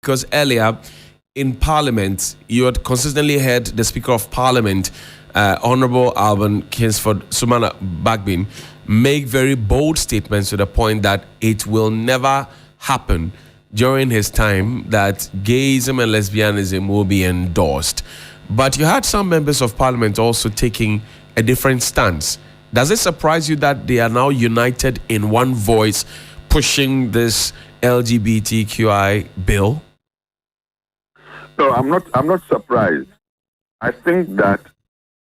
because earlier in Parliament, you had consistently heard the Speaker of Parliament, Honorable Alban Kingsford Sumana Bagbin, make very bold statements to the point that it will never happen during his time that gayism and lesbianism will be endorsed. But you had some members of Parliament also taking a different stance. Does it surprise you that they are now united in one voice pushing this LGBTQI bill? No, I'm not surprised. I think that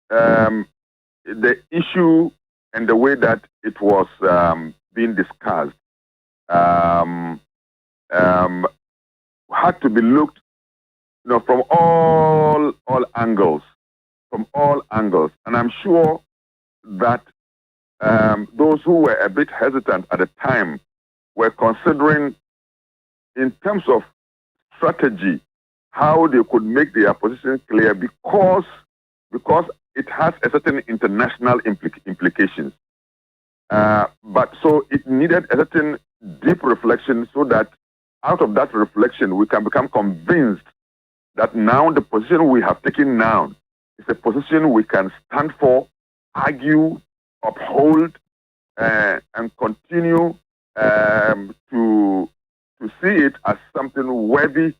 the issue and the way that it was being discussed had to be looked, from all angles, and I'm sure that those who were a bit hesitant at the time were considering, in terms of strategy, how they could make their position clear because it has a certain international implications. But so it needed a certain deep reflection so that out of that reflection we can become convinced that now the position we have taken now is a position we can stand for, argue, uphold, and continue to see it as something worthy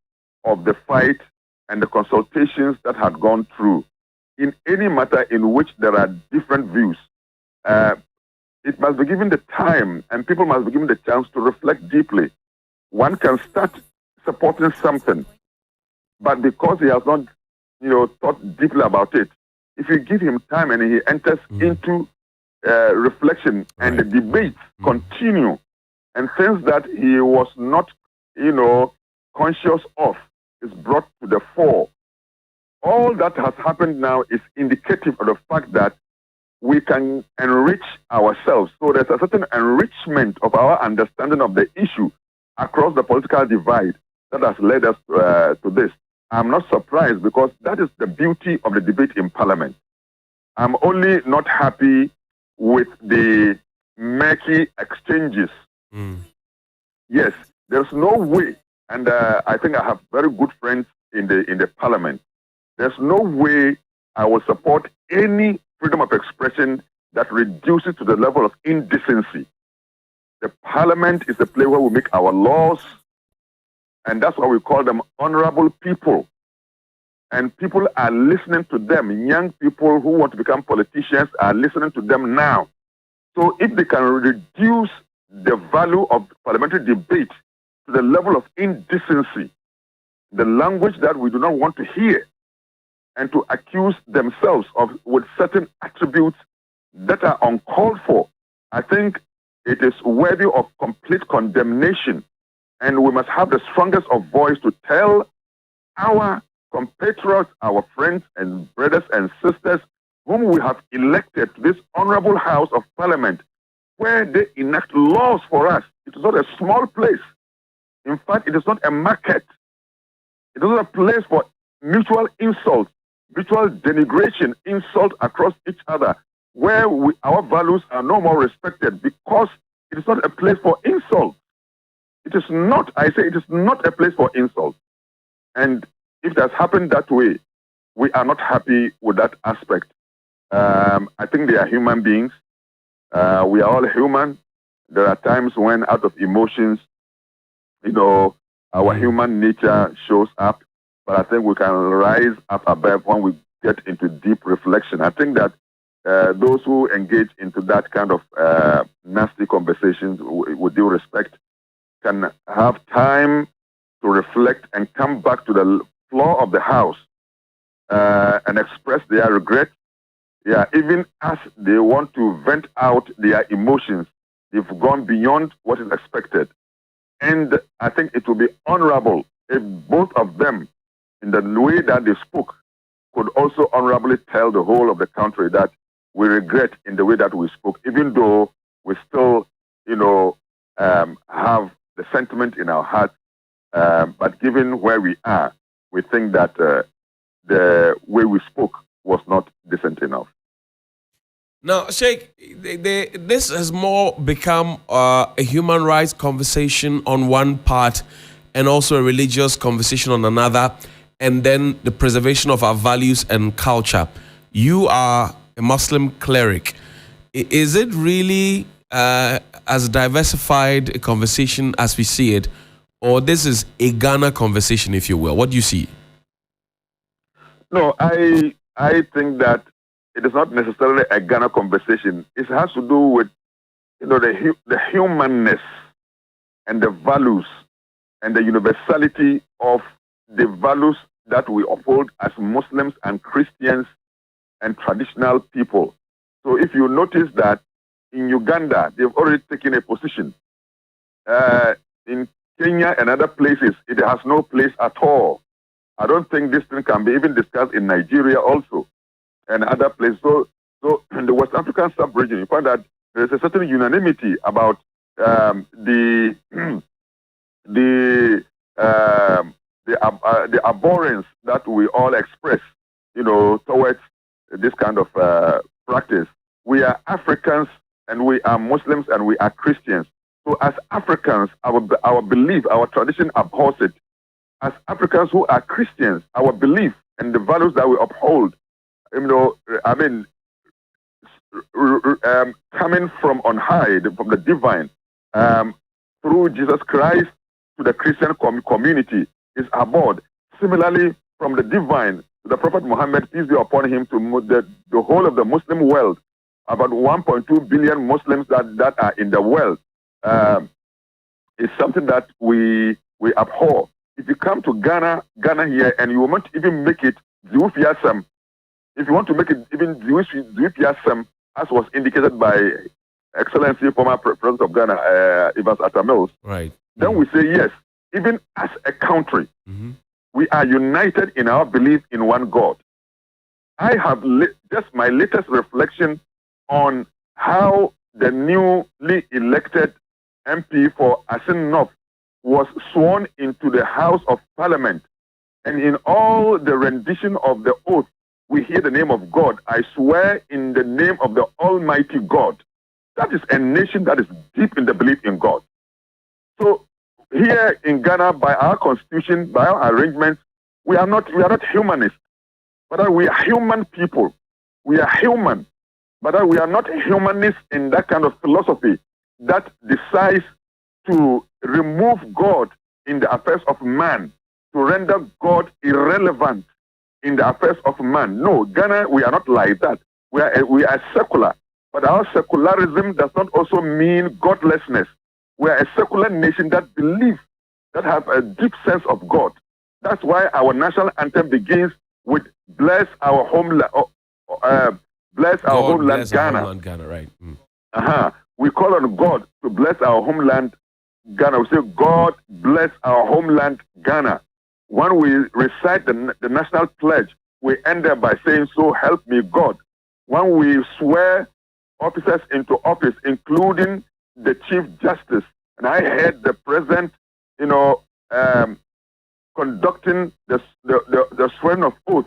of the fight and the consultations that had gone through. In any matter in which there are different views, it must be given the time and people must be given the chance to reflect deeply. One can start supporting something, but because he has not, thought deeply about it, if you give him time and he enters into reflection and the debates continue, and things that he was not, conscious of is brought to the fore. All that has happened now is indicative of the fact that we can enrich ourselves. So there's a certain enrichment of our understanding of the issue across the political divide that has led us to this. I'm not surprised because that is the beauty of the debate in Parliament. I'm only not happy with the murky exchanges. Yes, there's no way, and I think I have very good friends in the Parliament. There's no way I will support any freedom of expression that reduces to the level of indecency. The Parliament is the place where we make our laws, and that's why we call them honorable people. And people are listening to them. Young people who want to become politicians are listening to them now. So if they can reduce the value of parliamentary debate to the level of indecency, the language that we do not want to hear, and to accuse themselves of with certain attributes that are uncalled for, I think it is worthy of complete condemnation. And we must have the strongest of voice to tell our compatriots, our friends and brothers and sisters whom we have elected to this honorable House of Parliament, where they enact laws for us. It is not a small place. In fact, it is not a market. It is not a place for mutual insult, mutual denigration, insult across each other, where our values are no more respected because it is not a place for insult. It is not, I say it is not a place for insult. And if it has happened that way, we are not happy with that aspect. I think they are human beings. We are all human. There are times when out of emotions, our human nature shows up. But I think we can rise up above when we get into deep reflection. I think that those who engage into that kind of nasty conversations, with due respect, can have time to reflect and come back to the floor of the House and express their regret. Yeah, even as they want to vent out their emotions, they've gone beyond what is expected. And I think it would be honorable if both of them, in the way that they spoke, could also honorably tell the whole of the country that we regret in the way that we spoke, even though we still, have the sentiment in our hearts. But given where we are, we think that the way we spoke was not decent enough. Now, Sheikh, this has more become a human rights conversation on one part and also a religious conversation on another, and then the preservation of our values and culture. You are a Muslim cleric. Is it really as diversified a conversation as we see it, or this is a Ghana conversation, if you will? What do you see? No, I think that it is not necessarily a Ghana conversation. It has to do with the humanness and the values and the universality of the values that we uphold as Muslims and Christians and traditional people. So if you notice that in Uganda, they've already taken a position. In Kenya and other places, it has no place at all. I don't think this thing can be even discussed in Nigeria also and other places. So in the West African sub-region, you find that there is a certain unanimity about the abhorrence that we all express, towards this kind of practice. We are Africans and we are Muslims and we are Christians. So as Africans, our belief, our tradition abhors it. As Africans who are Christians, our belief and the values that we uphold, coming from on high, from the divine, through Jesus Christ to the Christian community is abhorred. Similarly, from the divine to the Prophet Muhammad, peace be upon him, to the whole of the Muslim world, about 1.2 billion Muslims that are in the world, is something that we abhor. If you come to Ghana here, and you want to even make it Ziwufiasem, if you want to make it even Ziwufiasem, as was indicated by Excellency former President of Ghana, Evans Atta Mills, right? Then we say yes. Even as a country, we are united in our belief in one God. I have just my latest reflection on how the newly elected MP for Asin North was sworn into the House of Parliament. And in all the rendition of the oath, we hear the name of God. I swear in the name of the Almighty God. That is a nation that is deep in the belief in God. So here in Ghana, by our constitution, by our arrangements, we are not humanists, but we are human people. We are human, but we are not humanists in that kind of philosophy that decides to remove God in the affairs of man, to render God irrelevant in the affairs of man. No, Ghana, we are not like that. We are secular, but our secularism does not also mean godlessness. We are a secular nation that believes, that have a deep sense of God. That's why our national anthem begins with "Bless our homeland, bless our homeland, Ghana." Our homeland, Ghana, right? We call on God to bless our homeland, Ghana. We say, "God bless our homeland, Ghana." When we recite the national pledge, we end up by saying, "So help me God." When we swear officers into office, including the Chief Justice, and I heard the President, conducting the swearing of oath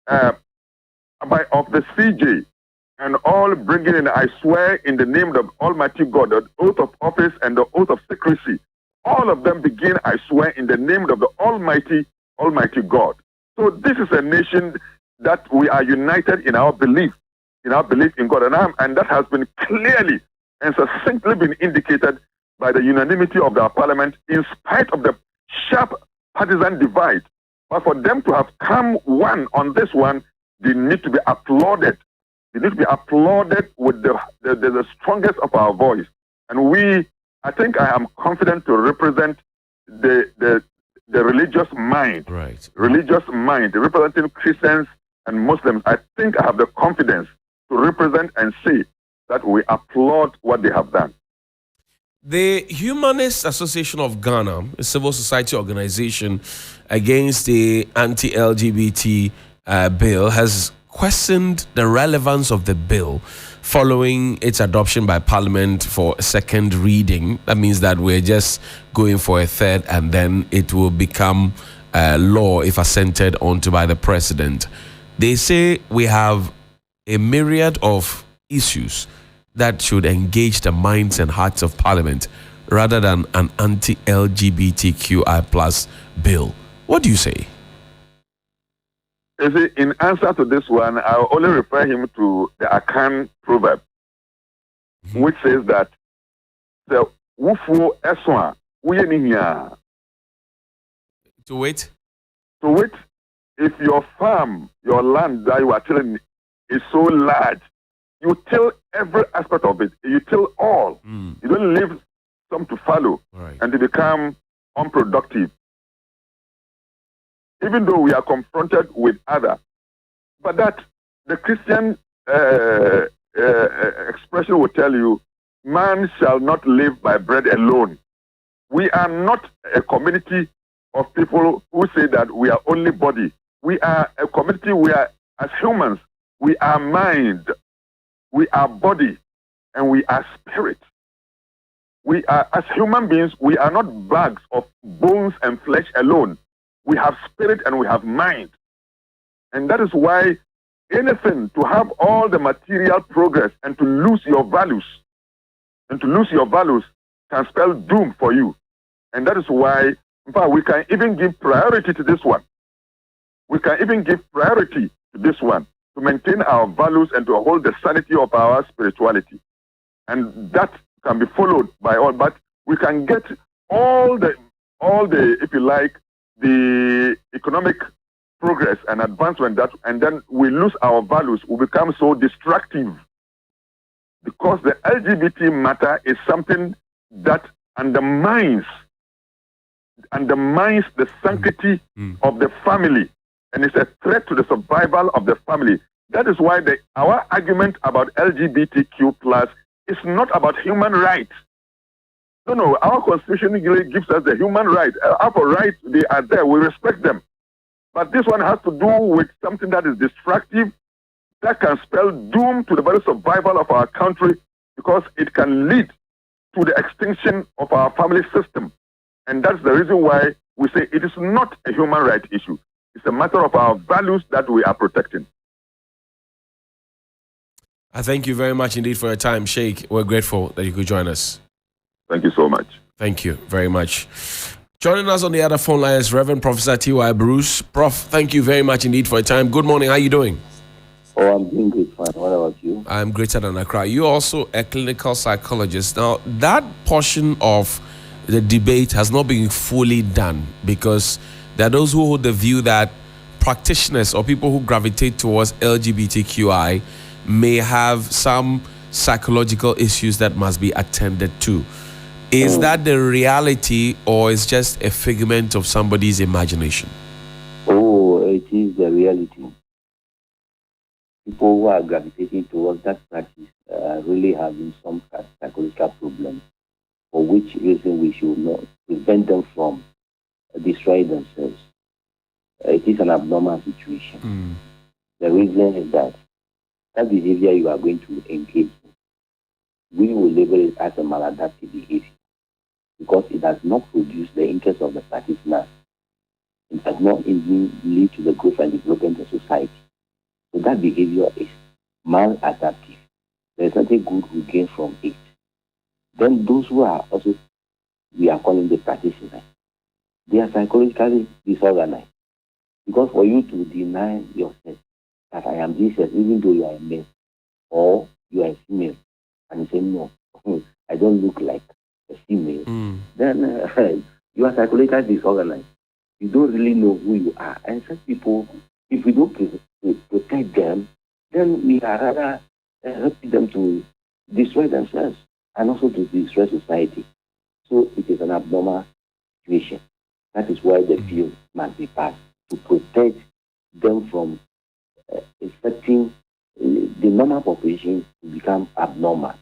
of the CJ, and all bringing in, "I swear in the name of Almighty God," the oath of office and the oath of secrecy. All of them begin, "I swear in the name of the Almighty God." So this is a nation that we are united in our belief in God, and that has been clearly and succinctly been indicated by the unanimity of our parliament, in spite of the sharp partisan divide. But for them to have come one on this one, they need to be applauded. They need to be applauded with the strongest of our voice. And I think I am confident to represent the religious mind, right? Religious mind, representing Christians and Muslims. I think I have the confidence to represent and say that we applaud what they have done. The Humanist Association of Ghana, a civil society organization against the anti-LGBT bill, has questioned the relevance of the bill following its adoption by Parliament for a second reading. That means that we're just going for a third, and then it will become law if assented onto by the President. They say we have a myriad of issues that should engage the minds and hearts of Parliament rather than an anti-LGBTQI plus bill. What do you say? You see, in answer to this one, I'll only refer him to the Akan proverb, which says that the wufu eswa uyeninya. To wait? To wait, if your farm, your land that you are tilling is so large, you till every aspect of it. You till all. You don't leave some to follow, and they become unproductive. Even though we are confronted with other, but that the Christian expression will tell you, man shall not live by bread alone. We are not a community of people who say that we are only body. We are a community where, as humans, we are mind, we are body, and we are spirit. We are, as human beings, we are not bags of bones and flesh alone. We have spirit and we have mind. And that is why anything to have all the material progress and to lose your values, can spell doom for you. And that is why, in fact, we can even give priority to this one. We can even give priority to this one to maintain our values and to hold the sanity of our spirituality. And that can be followed by all, but we can get all the, if you like, the economic progress and advancement that, and then we lose our values, we become so destructive. Because the LGBT matter is something that undermines the sanctity of the family, and it's a threat to the survival of the family. That is why our argument about LGBTQ plus is not about human rights. No, our constitution gives us the human right. Our rights, they are there, we respect them. But this one has to do with something that is destructive, that can spell doom to the very survival of our country, because it can lead to the extinction of our family system. And that's the reason why we say it is not a human right issue. It's a matter of our values that we are protecting. I thank you very much indeed for your time, Sheikh. We're grateful that you could join us. Thank you so much. Thank you very much. Joining us on the other phone line is Reverend Professor T.Y. Bruce. Prof, thank you very much indeed for your time. Good morning. How are you doing? Oh, I'm doing great, fine. What about you? I'm greater than Accra. You're also a clinical psychologist. Now, that portion of the debate has not been fully done, because there are those who hold the view that practitioners or people who gravitate towards LGBTQI may have some psychological issues that must be attended to. Is that the reality, or is just a figment of somebody's imagination? Oh, it is the reality. People who are gravitating towards that practice really having some psychological problems, for which reason we should not prevent them from destroying themselves. It is an abnormal situation. The reason is that behavior you are going to engage in, we will label it as a maladaptive behavior, because it does not produce the interest of the practitioner. It does not indeed lead to the growth and development of society. So that behavior is maladaptive. There is nothing good we gain from it. Then those who are also, we are calling the practitioners, they are psychologically disorganized. Because for you to deny yourself that I am this, even though you are a male or you are a female, and you say, no, I don't look like a female, then you are psychologically disorganized. You don't really know who you are. And such people, if we don't protect them, then we are rather helping them to destroy themselves and also to destroy society. So it is an abnormal situation. That is why the bill must be passed, to protect them from affecting the normal population to become abnormal.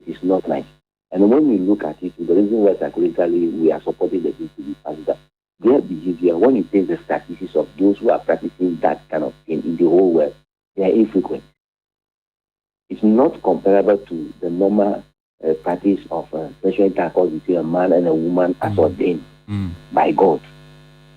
It is not nice. And when we look at it, the reason why psychologically we are supporting the bill to be passed, that their behavior, when you take the statistics of those who are practicing that kind of thing in the whole world, they are infrequent. It's not comparable to the normal practice of sexual intercourse between a man and a woman as ordained by God.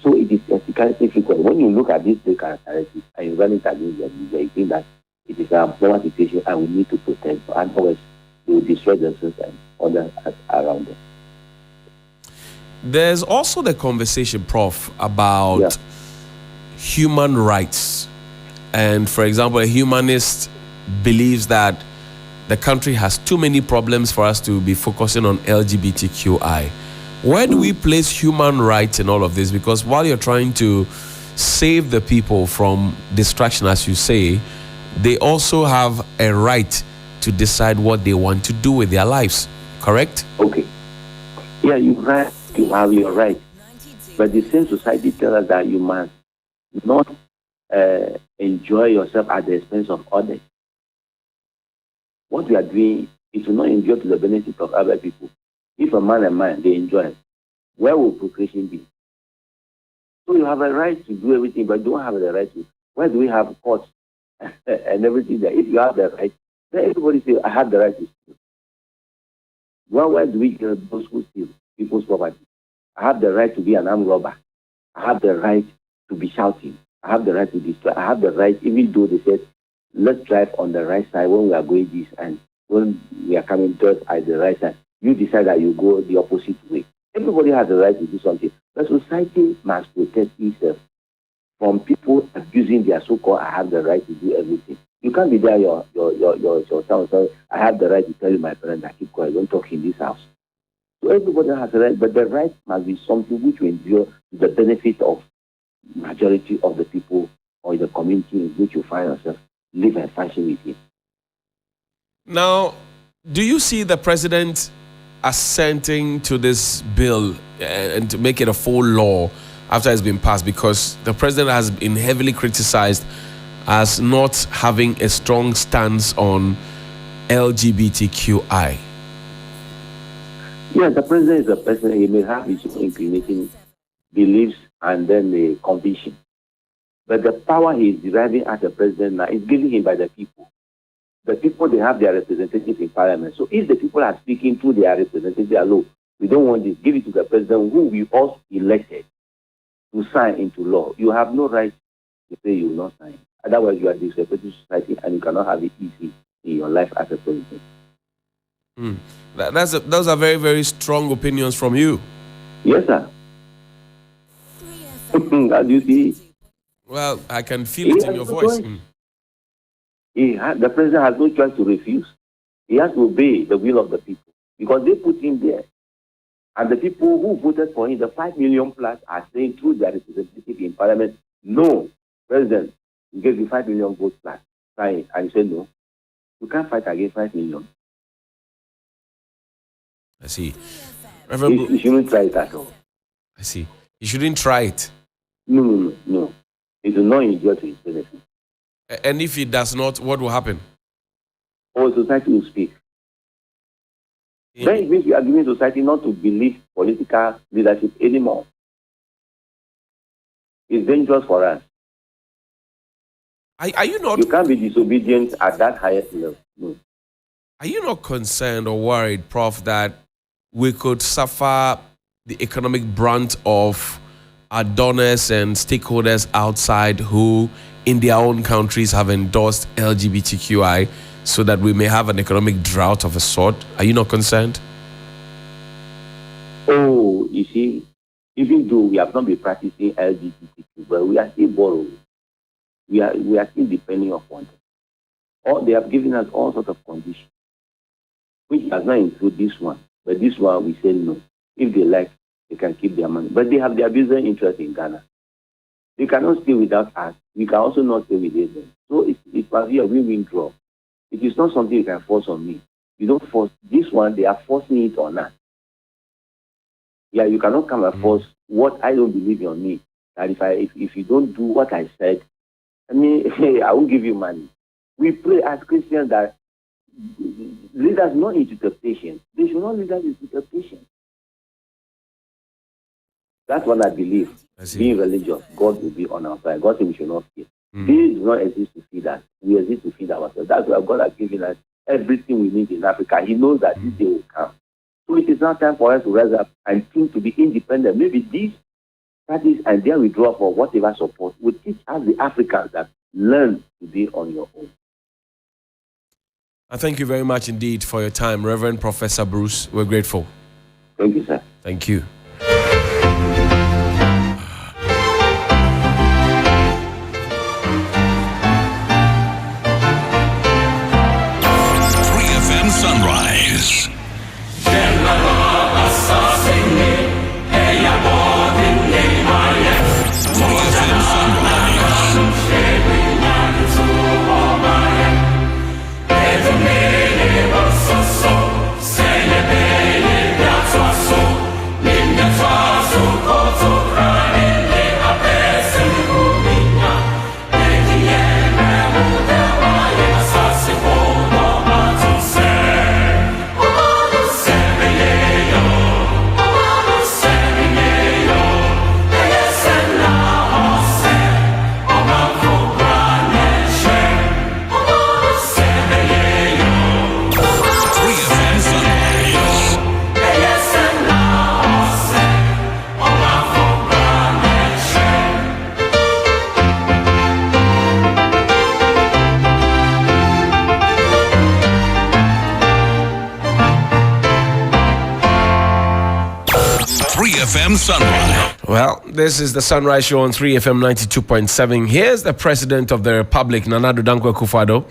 So it is ethically frequent. When you look at these three characteristics and you run it against them, you think that it is an abnormal situation and we need to protect them. Otherwise, they will destroy themselves and others around them. There's also the conversation, Prof, about human rights. And for example, a humanist believes that the country has too many problems for us to be focusing on LGBTQI. Where do we place human rights in all of this? Because while you're trying to save the people from distraction, as you say, they also have a right to decide what they want to do with their lives. Correct? Okay. Yeah, you're right. You have your right. But the same society tells us that you must not enjoy yourself at the expense of others. What we are doing is to not enjoy to the benefit of other people. If a man and man, they enjoy it, where will procreation be? So you have a right to do everything, but you don't have the right to. Where do we have courts and everything there? If you have the right, then everybody say, I have the right to steal. Well, where do we get those who steal people's property? I have the right to be an armed robber. I have the right to be shouting. I have the right to destroy. I have the right, even though they said, let's drive on the right side when we are going this, and when we are coming towards at the right side, you decide that you go the opposite way. Everybody has the right to do something. But society must protect itself from people abusing their so-called I have the right to do everything. You can't be there your town, so I have the right to tell you, my friend, that keep quiet, don't talk in this house. So everybody has a right, but the right must be something which will endure to the benefit of majority of the people or the community in which you find yourself, live and function with it. Now, do you see the president assenting to this bill and to make it a full law after it's been passed? Because the president has been heavily criticized as not having a strong stance on LGBTQI. Yeah, the president is a person, he may have his own inclinating beliefs and then the conviction. But the power he is deriving as a president now is given him by the people. The people, they have their representatives in parliament. So if the people are speaking through their representatives, look, we don't want this, give it to the president who we all elected to sign into law. You have no right to say you will not sign. Otherwise, you are disrespecting society and you cannot have it easy in your life as a president. Those are very, very strong opinions from you. Yes, sir. How do you see? Well, I can feel it in your voice. The president has no choice to refuse. He has to obey the will of the people because they put him there. And the people who voted for him, the 5 million plus, are saying through their representative in parliament, no, president, we gave you 5 million votes plus. Sign. And he said, no, you can't fight against 5 million. I see. You shouldn't try it at all. I see. You shouldn't try it. No. It will not endure to his benefit. And if it does not, what will happen? Or society will speak. Then it means we are giving society not to believe political leadership anymore. It's dangerous for us. Are you not? You can't be disobedient at that highest level. No. Are you not concerned or worried, Prof, that we could suffer the economic brunt of our donors and stakeholders outside who, in their own countries, have endorsed LGBTQI, so that we may have an economic drought of a sort? Are you not concerned? Oh, you see, even though we have not been practicing LGBTQ, but we are still borrowing. We are still depending upon them. Or they have given us all sorts of conditions, which does not include this one. But this one, we say no. If they like, they can keep their money. But they have their business interest in Ghana. They cannot stay without us. We can also not stay without them. So it must be a win-win draw. It is not something you can force on me. You don't force this one, they are forcing it on us. Yeah, you cannot come and force what I don't believe on me. That if you don't do what I said, I mean, I won't give you money. We pray as Christians that lead us not into temptation. They should not lead us into temptation. That's what I believe. Being religious, God will be on our side. God said we should not fear. He does not exist to feed us. We exist to feed ourselves. That's why God has given us everything we need in Africa. He knows that this day will come. So it is now time for us to rise up and think to be independent. Maybe these parties and their withdrawal for whatever support will teach us the Africans that learn to be on your own. I thank you very much indeed for your time, Reverend Professor Bruce. We're grateful. Thank you, sir. Thank you. 3FM Sunrise. Well, this is the Sunrise Show on 3FM 92.7. Here's the President of the Republic, Nana Addo Dankwa Akufo-Addo,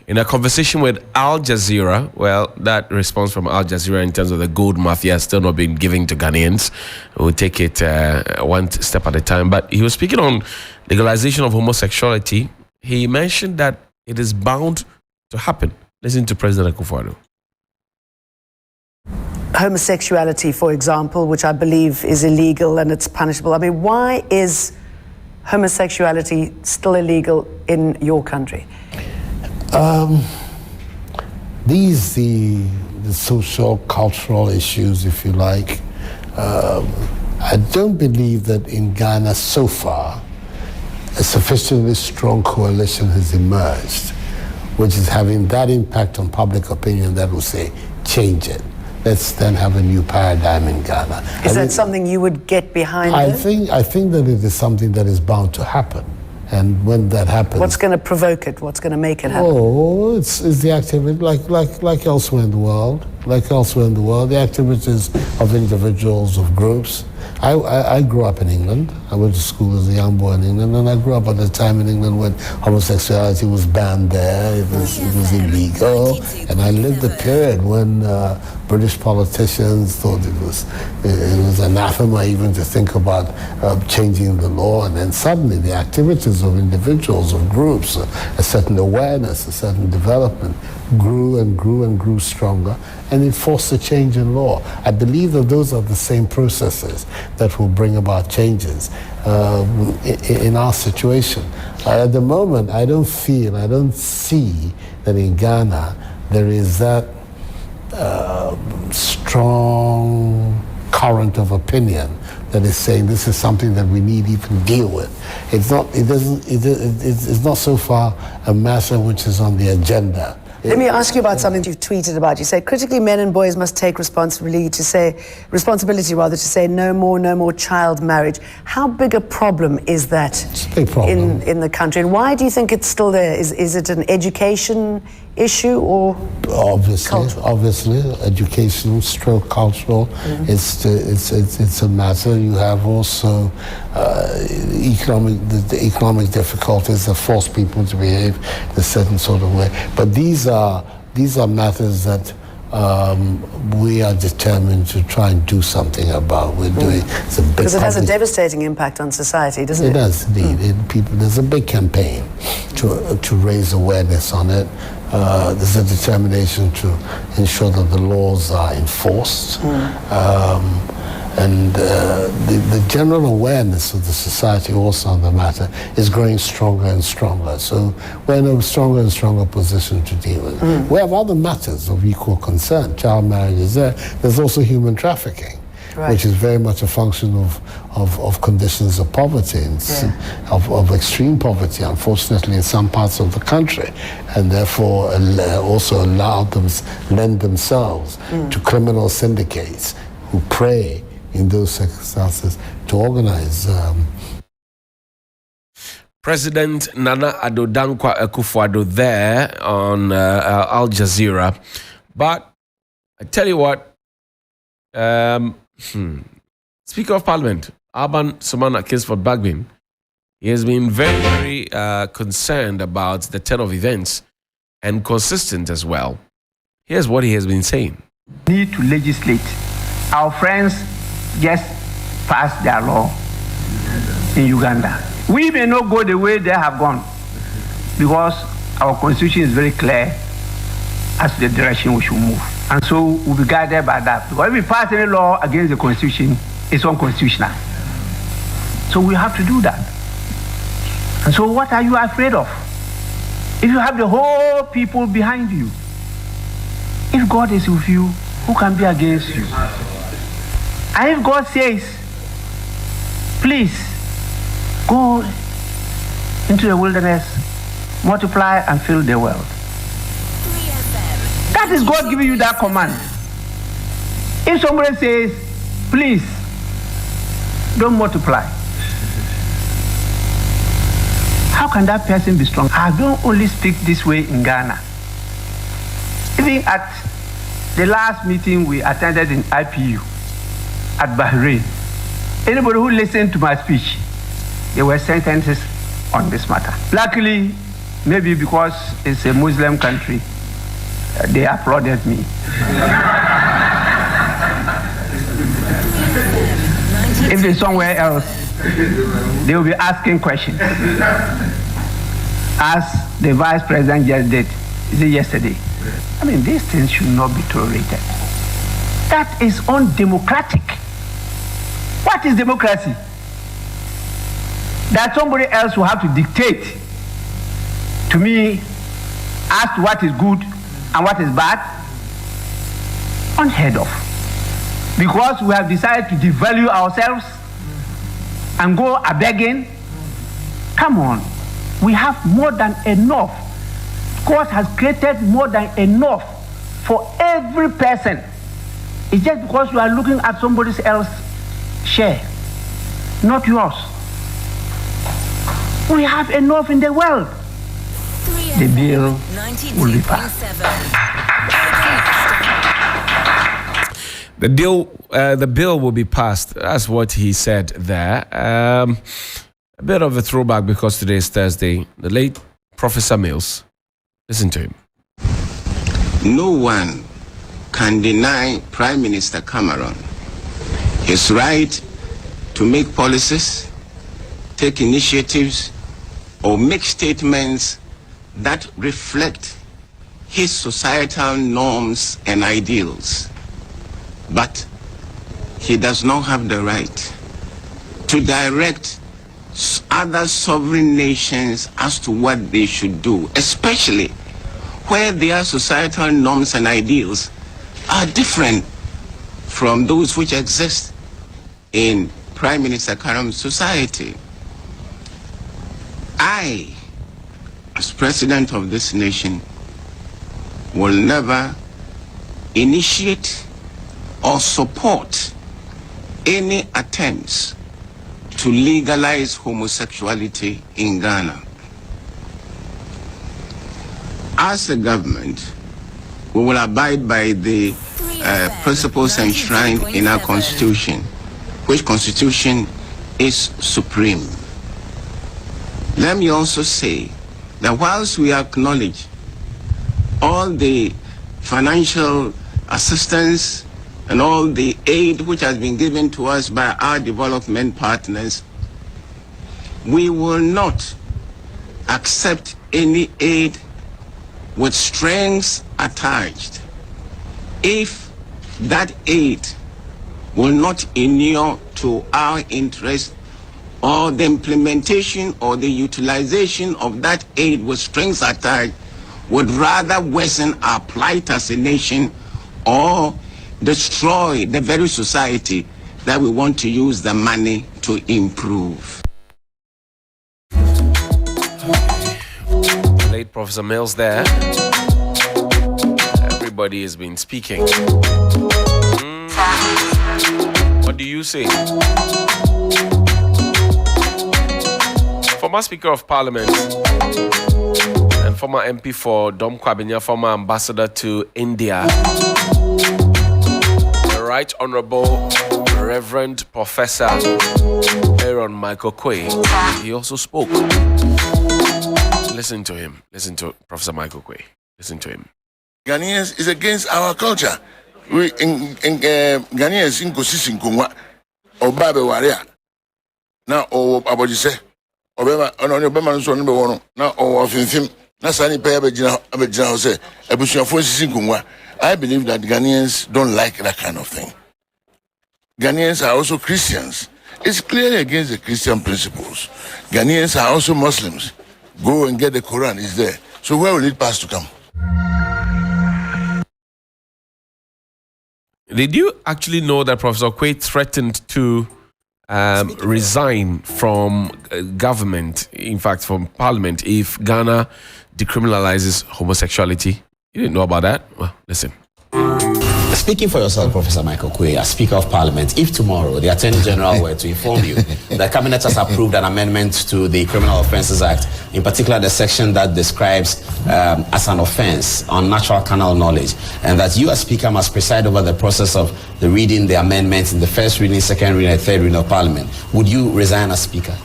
in a conversation with Al Jazeera. Well, that response from Al Jazeera in terms of the gold mafia has still not been given to Ghanaians. We'll take it one step at a time. But he was speaking on legalization of homosexuality. He mentioned that it is bound to happen. Listen to President Akufo-Addo. Homosexuality, for example, which I believe is illegal and it's punishable. I mean, why is homosexuality still illegal in your country? The social, cultural issues, if you like. I don't believe that in Ghana so far a sufficiently strong coalition has emerged, which is having that impact on public opinion that will say, change it. Let's then have a new paradigm in Ghana. Is that something you would get behind? I think that it is something that is bound to happen. And when that happens... What's going to provoke it? What's going to make it happen? Oh, it's the activity, like elsewhere in the world. Like elsewhere in the world, the activities of individuals, of groups. I grew up in England. I went to school as a young boy in England, and I grew up at a time in England when homosexuality was banned there. It was illegal. And I lived the period when British politicians thought it was anathema even to think about changing the law. And then suddenly the activities of individuals, of groups, a certain awareness, a certain development grew and grew and grew stronger, and it forced a change in law. I believe that those are the same processes that will bring about changes in our situation. At the moment, I don't see that in Ghana there is that strong current of opinion that is saying this is something that we need to even deal with. It's not so far a matter which is on the agenda. Let me ask you about something you've tweeted about. You say, critically, men and boys must take responsibility to say no more child marriage. How big a problem is that It's a big problem. in the country? And why do you think it's still there? Is it an education issue or cultural? Obviously, educational, stroke cultural. Mm-hmm. It's a matter. You have also the economic difficulties that force people to behave in a certain sort of way. But these are matters that we are determined to try and do something about. We're doing. Because it has a devastating impact on society, doesn't it? It does indeed. There's a big campaign to raise awareness on it. There's a determination to ensure that the laws are enforced. And the general awareness of the society also on the matter is growing stronger and stronger. So we're in a stronger and stronger position to deal with it. We have other matters of equal concern. Child marriage is there. There's also human trafficking. Right. Which is very much a function of conditions of poverty, of extreme poverty, unfortunately, in some parts of the country, and therefore also lend themselves to criminal syndicates who prey in those circumstances to organize. President Nana Addo Dankwa Akufo-Addo there on Al Jazeera. But I tell you what, Speaker of Parliament, Alban Sumana Kingsford Bagbin, he has been very, very concerned about the turn of events and consistent as well. Here's what he has been saying. Need to legislate. Our friends just passed their law in Uganda. We may not go the way they have gone because our constitution is very clear as to the direction we should move. And so we'll be guided by that. Because if we pass any law against the constitution, it's unconstitutional. So we have to do that. And so what are you afraid of? If you have the whole people behind you, if God is with you, who can be against you? And if God says, please go into the wilderness, multiply and fill the world. That is God giving you that command. If somebody says, please, don't multiply, how can that person be strong? I don't only speak this way in Ghana. Even at the last meeting we attended in IPU at Bahrain, Anybody who listened to my speech, there were sentences on this matter. Luckily, maybe because it's a Muslim country, they applauded me. If it's somewhere else, they will be asking questions. As the vice president just did, is it yesterday? I mean, these things should not be tolerated. That is undemocratic. What is democracy? That somebody else will have to dictate to me as to what is good and what is bad? Unheard of. Because we have decided to devalue ourselves and go a begging. Come on, we have more than enough. God has created more than enough for every person. It's just because you are looking at somebody else's share, not yours. We have enough in the world. The bill will be passed. The bill will be passed. That's what he said there. A bit of a throwback because today is Thursday. The late Professor Mills. Listen to him. No one can deny Prime Minister Cameron his right to make policies, take initiatives, or make statements that reflect his societal norms and ideals. But he does not have the right to direct other sovereign nations as to what they should do, especially where their societal norms and ideals are different from those which exist in Prime Minister Cameron's society. I, as president of this nation, will never initiate or support any attempts to legalize homosexuality in Ghana. As a government, we will abide by the principles enshrined in our constitution, which constitution is supreme. Let me also say that whilst we acknowledge all the financial assistance and all the aid which has been given to us by our development partners, we will not accept any aid with strings attached if that aid will not inure to our interest, or the implementation or the utilization of that aid with strings attached would rather worsen our plight as a nation or destroy the very society that we want to use the money to improve. Late Professor Mills there. Everybody has been speaking. What do you say? Former Speaker of Parliament and former MP for Dom Kwabenya, former ambassador to India, the Right Honorable Reverend Professor Aaron Michael Quay, he also spoke. Listen to him. Listen to Professor Michael Quay. Listen to him. Ghanaians is against our culture. We in Ghanaians in Kosisi Nkongwa Obabe Waria. Na o abojise. Obema ono obema nso no be wono. Na o finfim. Na sani pay abegina ho say ebusuafo sisi Nkongwa. I believe that Ghanaians don't like that kind of thing. Ghanaians are also Christians. It's clearly against the Christian principles. Ghanaians are also Muslims. Go and get the Quran, it's there. So where will it pass to come? Did you actually know that Professor Quay threatened to resign from government, in fact from parliament, if Ghana decriminalizes homosexuality? You didn't know about that? Well, listen. Speaking for yourself, Professor Michael Quay, as Speaker of Parliament, if tomorrow the Attorney General were to inform you that Cabinet has approved an amendment to the Criminal Offences Act, in particular the section that describes as an offence unnatural carnal knowledge, and that you as Speaker must preside over the process of the reading the amendments in the first reading, second reading, and third reading of Parliament, would you resign as Speaker?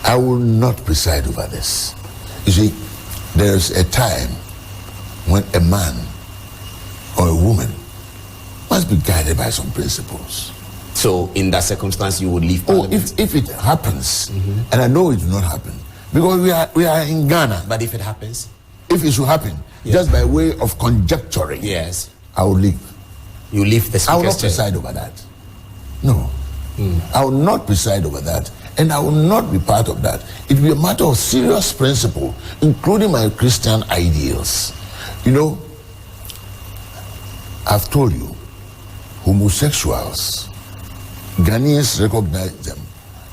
I will not preside over this. You see, there's a time when a man or a woman must be guided by some principles. So in that circumstance, you would leave Parliament? If it happens, and I know it will not happen, because we are in Ghana. But if it happens? If it should happen, just by way of conjecturing, yes, I will leave. You leave the Speaker's I will not preside over that. No. I will not preside over that, and I will not be part of that. It will be a matter of serious principle, including my Christian ideals. You know, I've told you, homosexuals, Ghanaians recognize them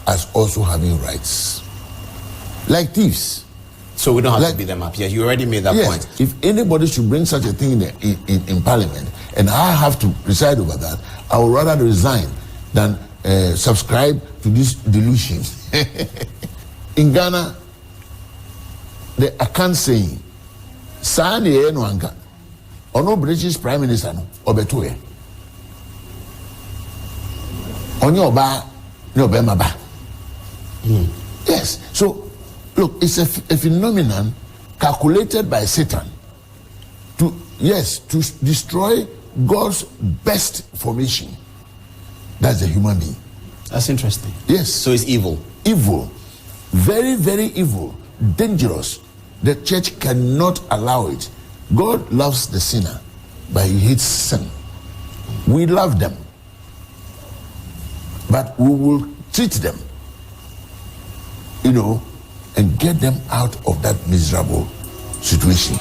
as also having rights, like thieves. So we don't have to beat them up. Yeah, you already made that point. If anybody should bring such a thing in Parliament, and I have to preside over that, I would rather resign than subscribe to this delusion. In Ghana, the Akan saying, Sani no anka, or no British Prime Minister no, Obetoye. Onye oba, no bema. Yes, so look, it's a phenomenon calculated by Satan to destroy God's best formation. That's the human being. That's interesting. Yes. So it's evil. Evil. Very, very evil. Dangerous. The church cannot allow it. God loves the sinner, but he hates sin. We love them, but we will treat them, and get them out of that miserable situation.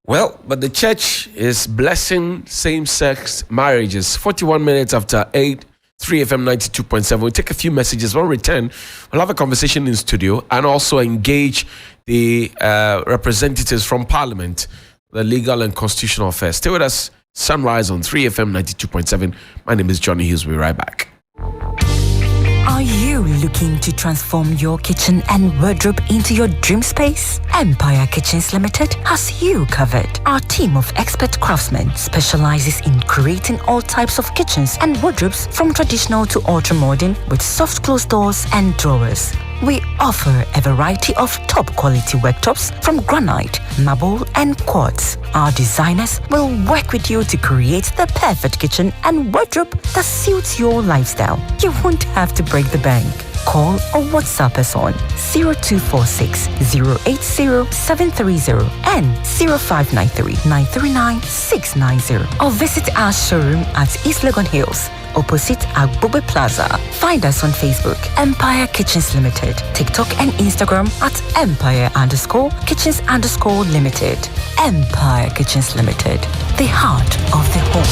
Well, but the church is blessing same-sex marriages. 41 minutes after 8, 3FM 92.7. We'll take a few messages. We'll return. We'll have a conversation in studio and also engage the representatives from Parliament, the Legal and Constitutional Affairs. Stay with us. Sunrise on 3FM 92.7. My name is Johnny Hughes. We'll be right back. Are you looking to transform your kitchen and wardrobe into your dream space? Empire Kitchens Limited has you covered. Our team of expert craftsmen specializes in creating all types of kitchens and wardrobes from traditional to ultra-modern with soft close doors and drawers. We offer a variety of top quality worktops from granite, marble, and quartz. Our designers will work with you to create the perfect kitchen and wardrobe that suits your lifestyle. You won't have to break the bank. Call or WhatsApp us on 0246 080 730 and 0593 939 690 or visit our showroom at East Legon Hills, opposite Agbube Plaza. Find us on Facebook, Empire Kitchens Limited, TikTok and Instagram at Empire_Kitchens_ Limited. Empire Kitchens Limited, the heart of the home.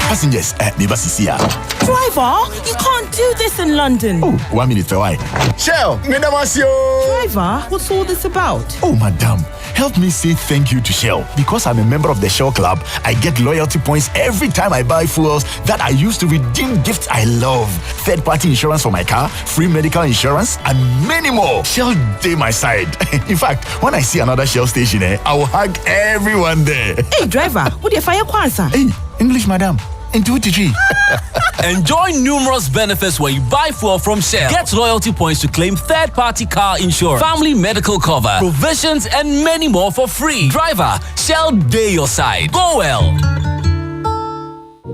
Passengers at Nebasisia. Driver, you can't do this in London. Oh, 1 minute for why? Shell, Driver, what's all this about? Oh, madam, help me say thank you to Shell. Because I'm a member of the Shell Club, I get loyalty points every time I buy fuels that I use to redeem gifts I love. Third-party insurance for my car, free medical insurance, and many more. Shell dey my side. In fact, when I see another Shell station, I will hug everyone there. Hey, driver, what the fire kwanza? Hey, English, madam. Into TG. Enjoy numerous benefits when you buy fuel from Shell. Get loyalty points to claim third-party car insurance, family medical cover, provisions, and many more for free. Driver, Shell dey your side. Go well.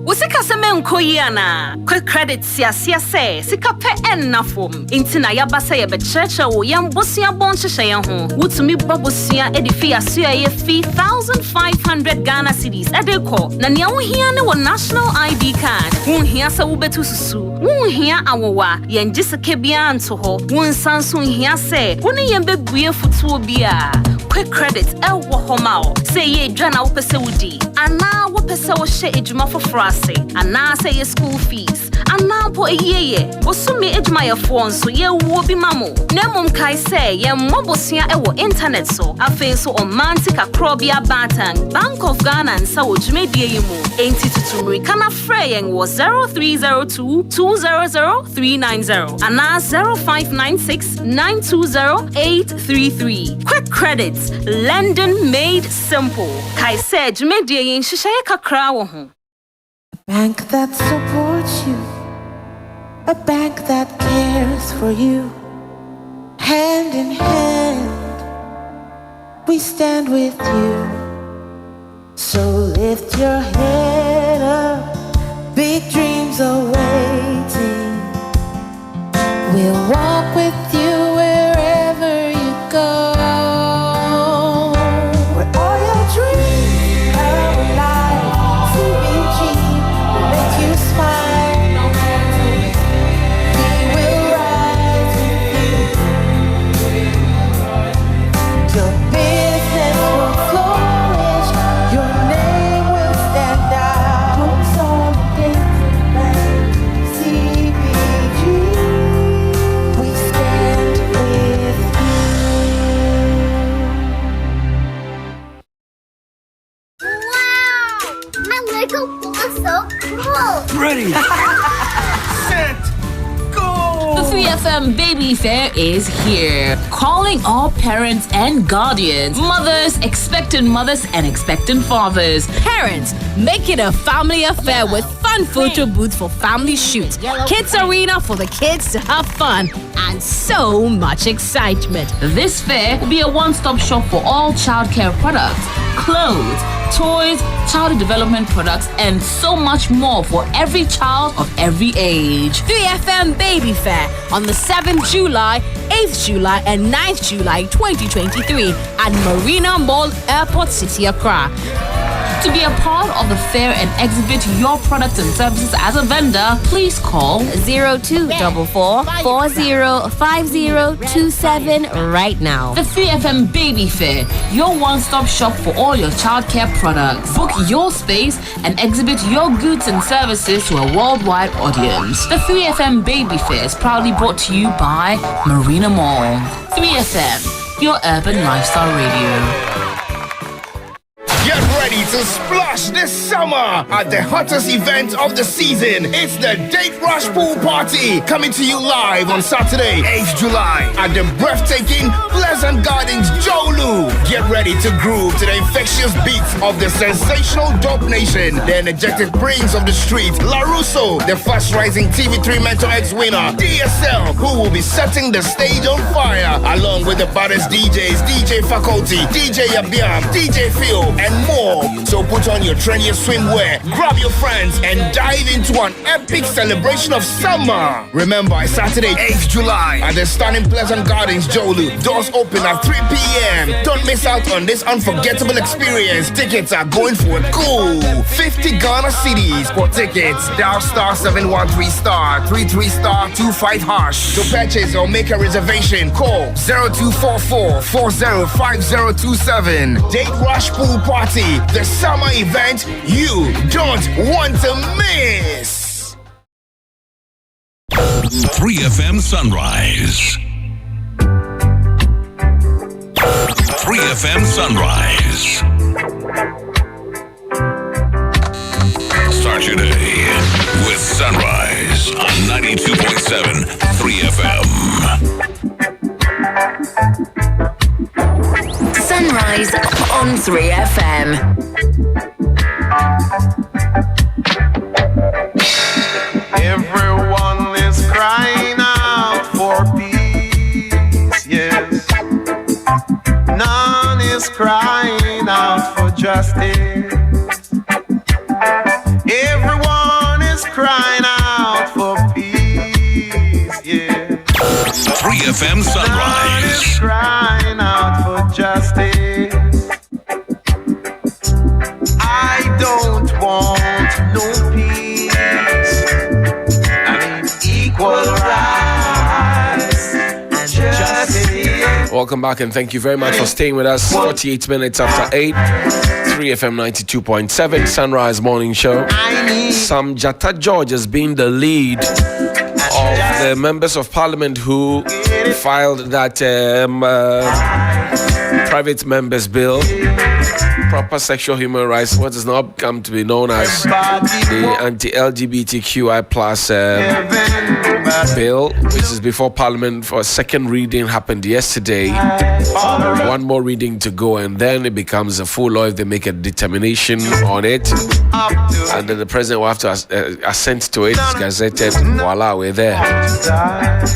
Usika seme nkoyiana quick credit siasia say sika pe enna fom intina yaba say ye be cheche wo yam bosia bon hyehyɛ ho wutumi bobosia edifi aso ye fee 1500 Ghana cedis edeko na nia wo hia ne wo national ID card wo hia sa wo betu susu wo hia awowa ye ngiseke bia nto ho wo nsanso hia say wo ne yem bebue futuo bia quick credit ewo homao say ye dwana wo pese wudi ana wo pese wo hye ejuma foforo ase ana say ye school fees Anampo eyeye. Bosumi ejmayefo nso ye wo bi mamo. Nemom kai say ye mobosua ewo internet so. Afen so omantic akrobia batang. Bank of Ghana and Sawo Jumedie yimu. Enti tutumri kana freyeng was 0302-200-390 and 0596-920-833. Quick credits, lending made simple. Kai said Jumedie yin shishaye kakra wo ho. A bank that supports you, a bank that cares for you. Hand in hand, we stand with you. So lift your head up, big dreams are waiting. We'll walk with you wherever you go. Where all your dreams are alive, CBG will make you smile. We will rise with you. Your business will flourish. Your name will stand out. Consolidated CBG. We stand with Wow! My Lego ball is so cool! Ready! Set! Go! The 3FM Baby Fair is here. Calling all parents and guardians, mothers, expectant mothers, and expectant fathers. Parents, make it a family affair with fun photo booths for family shoots, kids arena for the kids to have fun, and so much excitement. This fair will be a one-stop shop for all childcare products, clothes, toys, child development products, and so much more for every child of every age. 3FM Baby Fair on the 7th July, 8th July, and 9th July 2023 at Marina Mall, Airport City, Accra. To be a part of the fair and exhibit your products and services as a vendor, please call 0244-405027 right now. The 3FM Baby Fair, your one-stop shop for all your childcare products. Book your space and exhibit your goods and services to a worldwide audience. The 3FM Baby Fair is proudly brought to you by Marina Mall. 3FM, your urban lifestyle radio. Get ready to splash this summer at the hottest event of the season. It's the Date Rush Pool Party, coming to you live on Saturday, 8th July at the breathtaking Pleasant Gardens, Jolu. Get ready to groove to the infectious beats of the sensational Dope Nation, the energetic prince of the street, LaRusso, the fast-rising TV3 Mentor X winner, DSL, who will be setting the stage on fire, along with the baddest DJs, DJ Faculty, DJ Yabiam, DJ Phil, and more. So put on your trendiest swimwear, grab your friends, and dive into an epic celebration of summer. Remember, it's Saturday, 8th July at the stunning Pleasant Gardens, Jolu. Doors open at 3 p.m. Don't miss out on this unforgettable experience. Tickets are going for a cool 50 Ghana cedis. For tickets, dial *713*33*25#. To purchase or make a reservation, call 0244-405027. Date Rush Pool Party, the summer event you don't want to miss. 3FM Sunrise. 3FM Sunrise. Start your day with Sunrise on 92.7 3FM. Sunrise on 3FM. Everyone is crying out for peace, yes. None is crying out for justice. Everyone is crying out for peace, yes. 3FM Sunrise. None is crying out for justice. I don't want no peace. I need equal rights and justice. welcome back and thank you very much for staying with us. 48 minutes after 8. 3FM 92.7 Sunrise Morning Show. Sam Jatta George has been the lead of the members of parliament who filed that private members bill, proper sexual human rights, what has now come to be known as the anti-LGBTQI plus bill, which is before parliament for a second reading, happened yesterday. One more reading to go and then it becomes a full law if they make a determination on it, and then the president will have to assent to it. It's gazetted. Voila, we're there.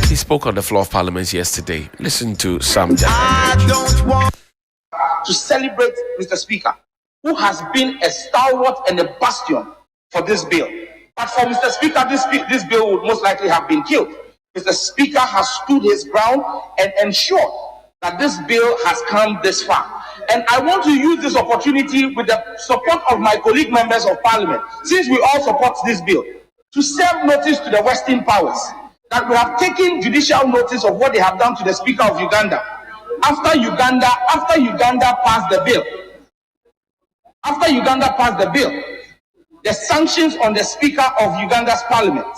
He spoke on the floor of parliament yesterday. Listen to Sam Jatta. To celebrate Mr. Speaker, who has been a stalwart and a bastion for this bill. But for Mr. Speaker, this bill would most likely have been killed. Mr. Speaker has stood his ground and ensured that this bill has come this far. And I want to use this opportunity with the support of my colleague members of parliament, since we all support this bill, to serve notice to the Western powers that we have taken judicial notice of what they have done to the Speaker of Uganda. After Uganda passed the bill, the sanctions on the Speaker of Uganda's parliament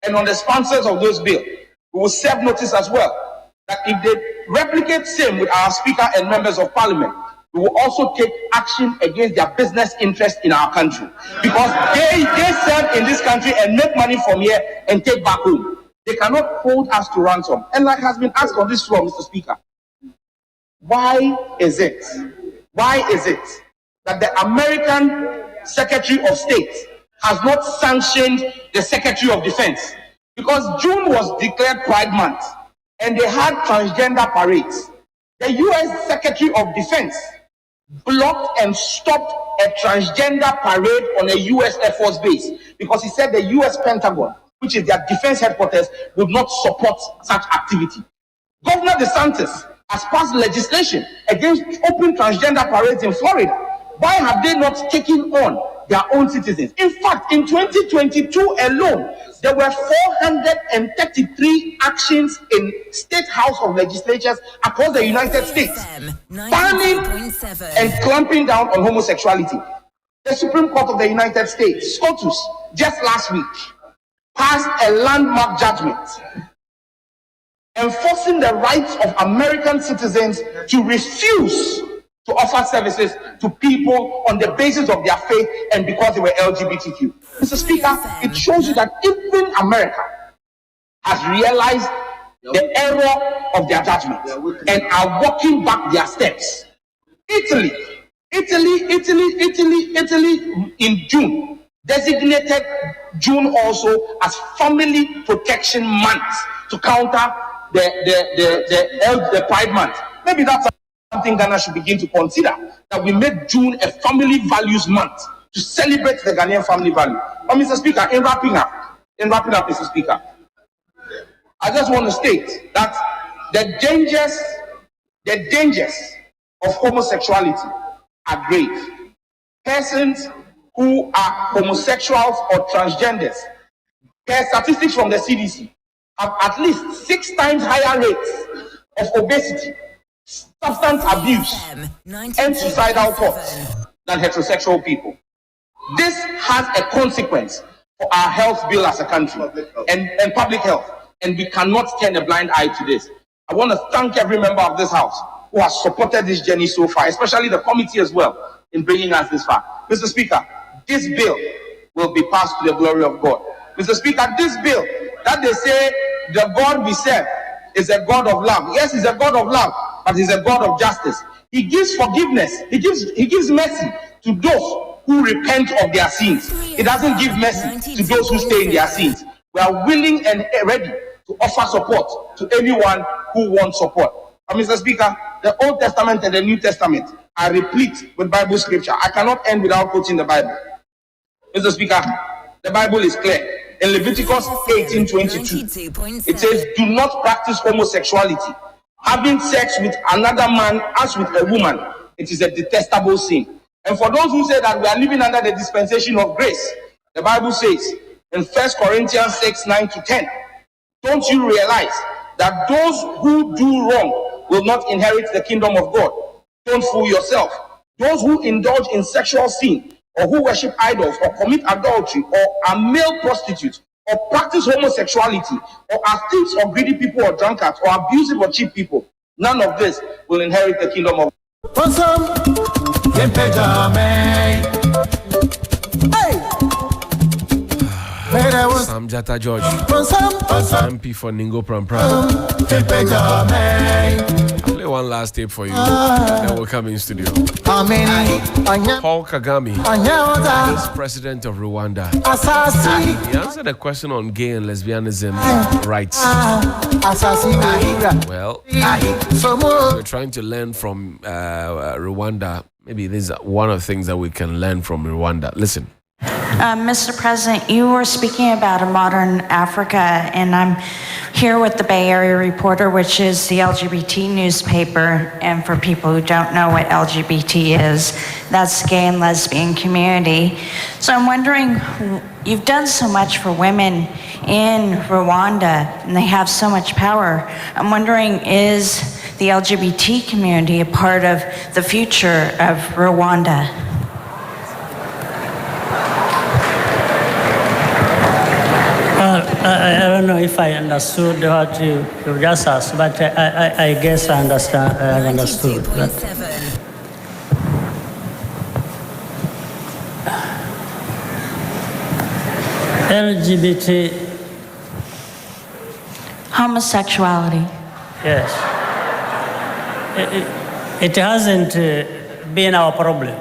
and on the sponsors of those bills, we will serve notice as well that if they replicate same with our Speaker and members of parliament, we will also take action against their business interest in our country, because they serve in this country and make money from here and take back home. They cannot hold us to ransom. And like has been asked on this floor, Mr. Speaker, why is it that the American Secretary of State has not sanctioned the Secretary of Defense? Because June was declared Pride Month and they had transgender parades. The U.S. Secretary of Defense blocked and stopped a transgender parade on a U.S. Air Force base because he said the U.S. Pentagon, which is their defense headquarters, would not support such activity. Governor DeSantis has passed legislation against open transgender parades in Florida. Why have they not taken on their own citizens? In fact, in 2022 alone, there were 433 actions in State House of Legislatures across the United States, banning and clamping down on homosexuality. The Supreme Court of the United States, SCOTUS, just last week, passed a landmark judgment enforcing the rights of American citizens to refuse to offer services to people on the basis of their faith and because they were LGBTQ. Mr. Speaker, it shows you that even America has realized the error of their judgment and are walking back their steps. Italy in June designated June also as Family Protection Month to counter the Pride Month. Maybe that's something Ghana should begin to consider, that we make June a family values month to celebrate the Ghanaian family value. But Mr. Speaker, in wrapping up, Mr. Speaker, I just want to state that the dangers of homosexuality are grave. Persons who are homosexuals or transgenders, per statistics from the CDC, have at least 6 times higher rates of obesity, substance abuse, and suicidal thoughts than heterosexual people. This has a consequence for our health bill as a country and public health, and we cannot turn a blind eye to this. I want to thank every member of this House who has supported this journey so far, especially the committee as well, in bringing us this far. Mr. Speaker, this bill will be passed to the glory of God. Mr. Speaker, this bill that they say the God we serve is a God of love. Yes, he's a God of love, but he's a God of justice. He gives forgiveness. He gives mercy to those who repent of their sins. He doesn't give mercy to those who stay in their sins. We are willing and ready to offer support to anyone who wants support. But Mr. Speaker, the Old Testament and the New Testament are replete with Bible scripture. I cannot end without quoting the Bible. Mr. Speaker, the Bible is clear. In Leviticus 18:22, it says, do not practice homosexuality. Having sex with another man as with a woman, it is a detestable sin. And for those who say that we are living under the dispensation of grace, the Bible says in 1 Corinthians 6:9-10, don't you realize that those who do wrong will not inherit the kingdom of God. Don't fool yourself. Those who indulge in sexual sin, or who worship idols, or commit adultery, or are male prostitutes, or practice homosexuality, or are thieves or greedy people or drunkards, or abusive or cheap people, none of this will inherit the kingdom of God. Sam Jata George, MP for Ningo Prampra. I'll play one last tape for you, then we'll come in studio. Paul Kagame is president of Rwanda. He answered a question on gay and lesbianism rights. Well, we're trying to learn from Rwanda. Maybe this is one of the things that we can learn from Rwanda. Listen. Mr. President, you were speaking about a modern Africa, and I'm here with the Bay Area Reporter, which is the LGBT newspaper. And for people who don't know what LGBT is, that's the gay and lesbian community. So I'm wondering, you've done so much for women in Rwanda, and they have so much power. I'm wondering, is the LGBT community a part of the future of Rwanda? I don't know if I understood what you just asked, but I guess I understand. I understood. LGBT. Homosexuality. Yes. It hasn't been our problem.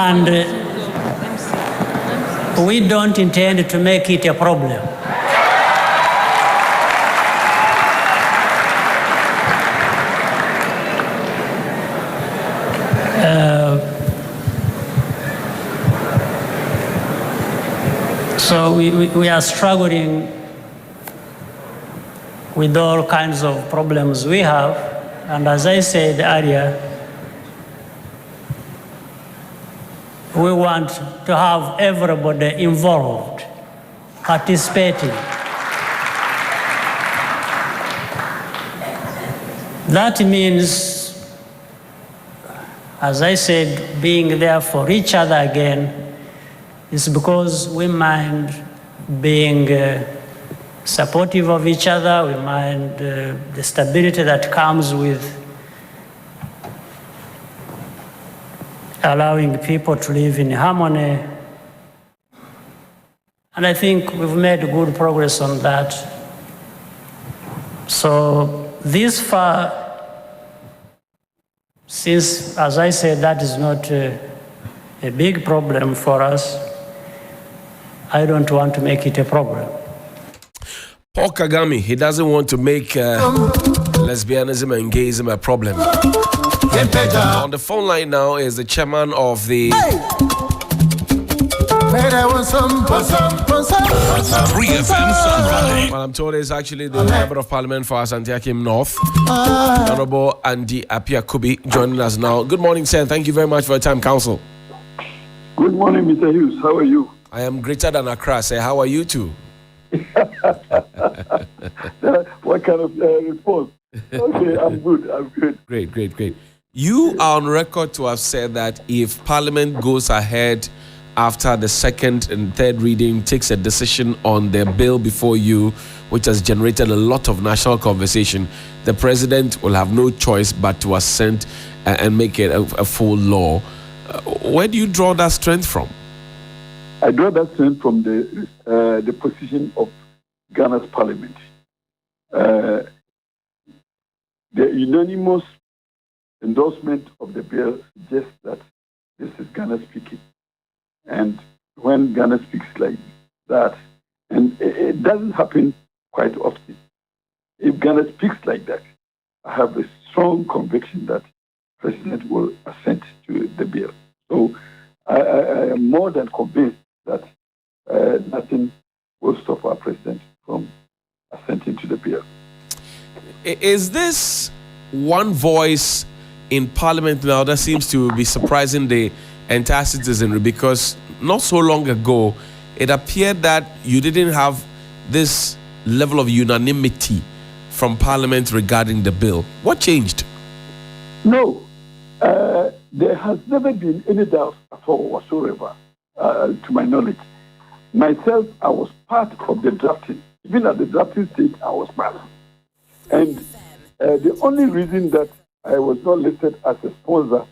And we don't intend to make it a problem. So we are struggling with all kinds of problems we have, and as I said earlier, we want to have everybody involved, participating. That means, as I said, being there for each other again is because we mind being supportive of each other, we mind the stability that comes with allowing people to live in harmony. And I think we've made good progress on that. So this far, since, as I said, that is not a big problem for us, I don't want to make it a problem. Paul Kagame, he doesn't want to make lesbianism and gayism a problem. On the phone line now is the chairman of the 3FM Sunrise. Well, I'm told it's actually the member of parliament for Asante Akim North, Honorable Andy Apia Kubi, joining us now. Good morning, sir. Thank you very much for your time, Council. Good morning, Mr. Hughes. How are you? I am greater than Accra, sir. How are you too? What kind of response? Okay, I'm good. I'm good. Great. You are on record to have said that if Parliament goes ahead after the second and third reading, takes a decision on the bill before you, which has generated a lot of national conversation, the President will have no choice but to assent and make it a full law. Where do you draw that strength from? I draw that strength from the position of Ghana's Parliament. The unanimous endorsement of the bill suggests that this is Ghana speaking. And when Ghana speaks like that, and it doesn't happen quite often, if Ghana speaks like that, I have a strong conviction that the President will assent to the bill. So I am more than convinced that nothing will stop our President from assenting to the bill. Is this one voice in Parliament now that seems to be surprising the entire citizenry? Because not so long ago, it appeared that you didn't have this level of unanimity from Parliament regarding the bill. What changed? No, there has never been any doubt at all whatsoever, to my knowledge. Myself, I was part of the drafting. Even at the drafting stage, I was part. And the only reason that I was not listed as a sponsor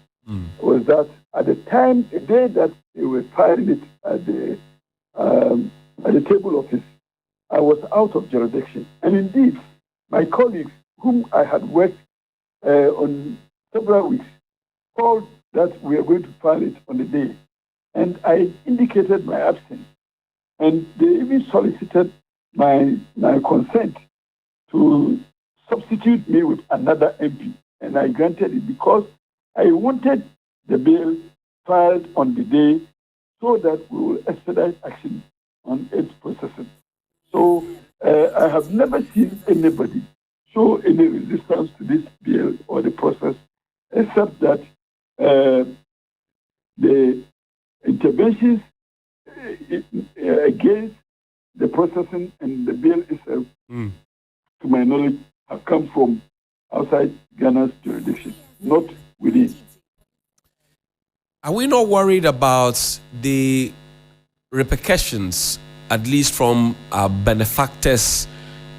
was that at the time, the day that they were filing it at the table office, I was out of jurisdiction. And indeed, my colleagues, whom I had worked on several weeks, called that we are going to file it on the day. And I indicated my absence. And they even solicited my consent to substitute me with another MP. And I granted it because I wanted the bill filed on the day so that we will expedite action on its processing. So I have never seen anybody show any resistance to this bill or the process, except that the interventions against the processing and the bill itself, to my knowledge, have come from outside Ghana's jurisdiction, not within. Are we not worried about the repercussions, at least from our benefactors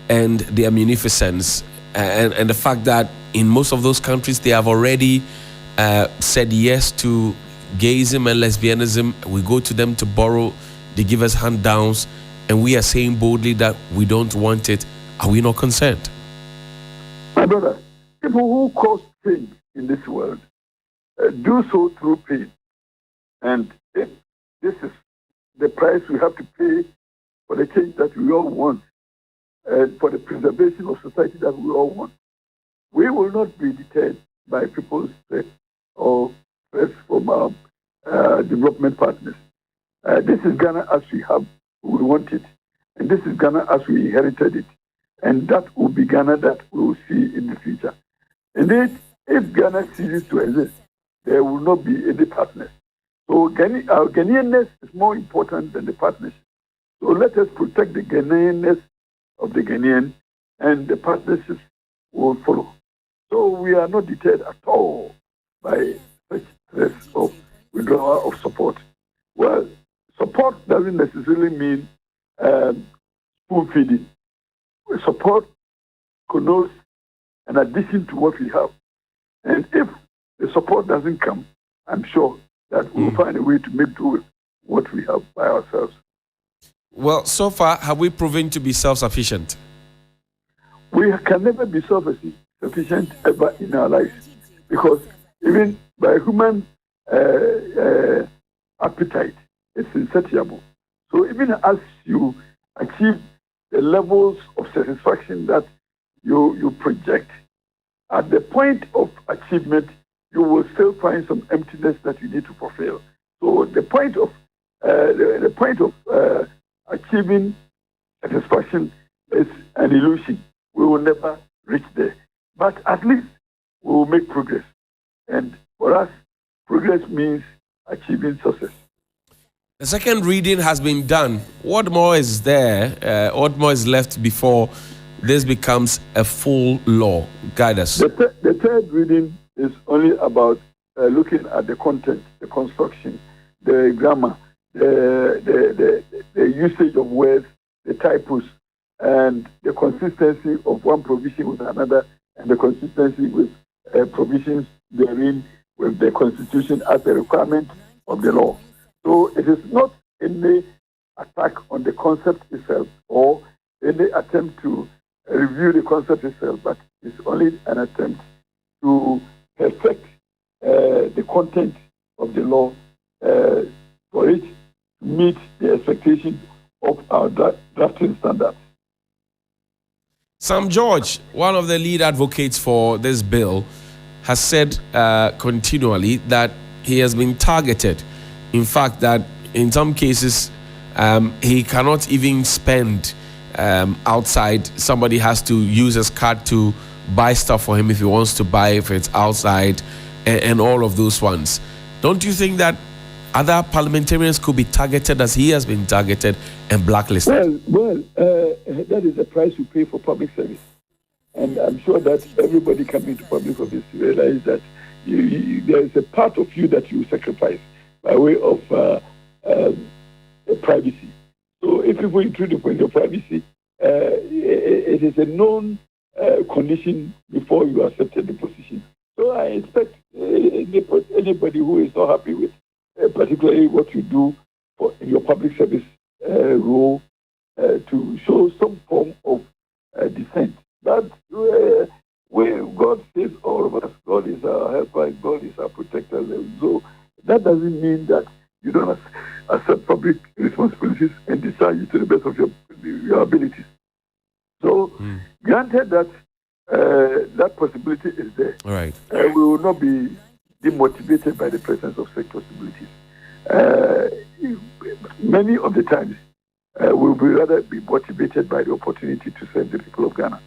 and their munificence, and the fact that in most of those countries they have already said yes to gayism and lesbianism? We go to them to borrow, they give us hand-downs, and we are saying boldly that we don't want it. Are we not concerned? My brother, people who cause pain in this world do so through pain. And if this is the price we have to pay for the change that we all want, and for the preservation of society that we all want, we will not be deterred by people's threats or threats from our development partners. This is Ghana as we want it. And this is Ghana as we inherited it. And that will be Ghana that we will see in the future. Indeed, if Ghana ceases to exist, there will not be any partners. So our Ghanaianness is more important than the partnership. So let us protect the Ghanaianness of the Ghanaian, and the partnerships will follow. So we are not deterred at all by such threats of withdrawal of support. Well, support doesn't necessarily mean spoon feeding. Support connotes an addition to what we have. And if the support doesn't come, I'm sure that we'll find a way to make do with what we have by ourselves. Well, so far, have we proven to be self-sufficient? We can never be self-sufficient ever in our lives, because even by human appetite, it's insatiable. So even as you achieve the levels of satisfaction that you project, at the point of achievement, you will still find some emptiness that you need to fulfill. So the point of achieving satisfaction is an illusion. We will never reach there. But at least we will make progress. And for us, progress means achieving success. The second reading has been done. What more is there? What more is left before this becomes a full law? Guide us. The third reading is only about looking at the content, the construction, the grammar, the usage of words, the typos, and the consistency of one provision with another, and the consistency with provisions therein with the Constitution as a requirement of the law. So it is not any attack on the concept itself or any attempt to review the concept itself, but it's only an attempt to perfect the content of the law for it to meet the expectations of our drafting standards. Sam George, one of the lead advocates for this bill, has said continually that he has been targeted. In fact, that in some cases, he cannot even spend outside. Somebody has to use his card to buy stuff for him if he wants to buy, if it's outside, and all of those ones. Don't you think that other parliamentarians could be targeted as he has been targeted and blacklisted? Well, that is the price we pay for public service. And I'm sure that everybody coming to public office realize that there is a part of you that you sacrifice by way of privacy. So if people intrude upon your privacy, it is a known condition before you accepted the position. So I expect anybody who is not happy with particularly what you do in your public service role to show some form of dissent. But God saves all of us. God is our helper. God is our protector. So that doesn't mean that you don't accept public responsibilities and discharge it to the best of your abilities. So, granted that that possibility is there, right. We will not be demotivated by the presence of such possibilities. Many of the times, we will rather be motivated by the opportunity to serve the people of Ghana.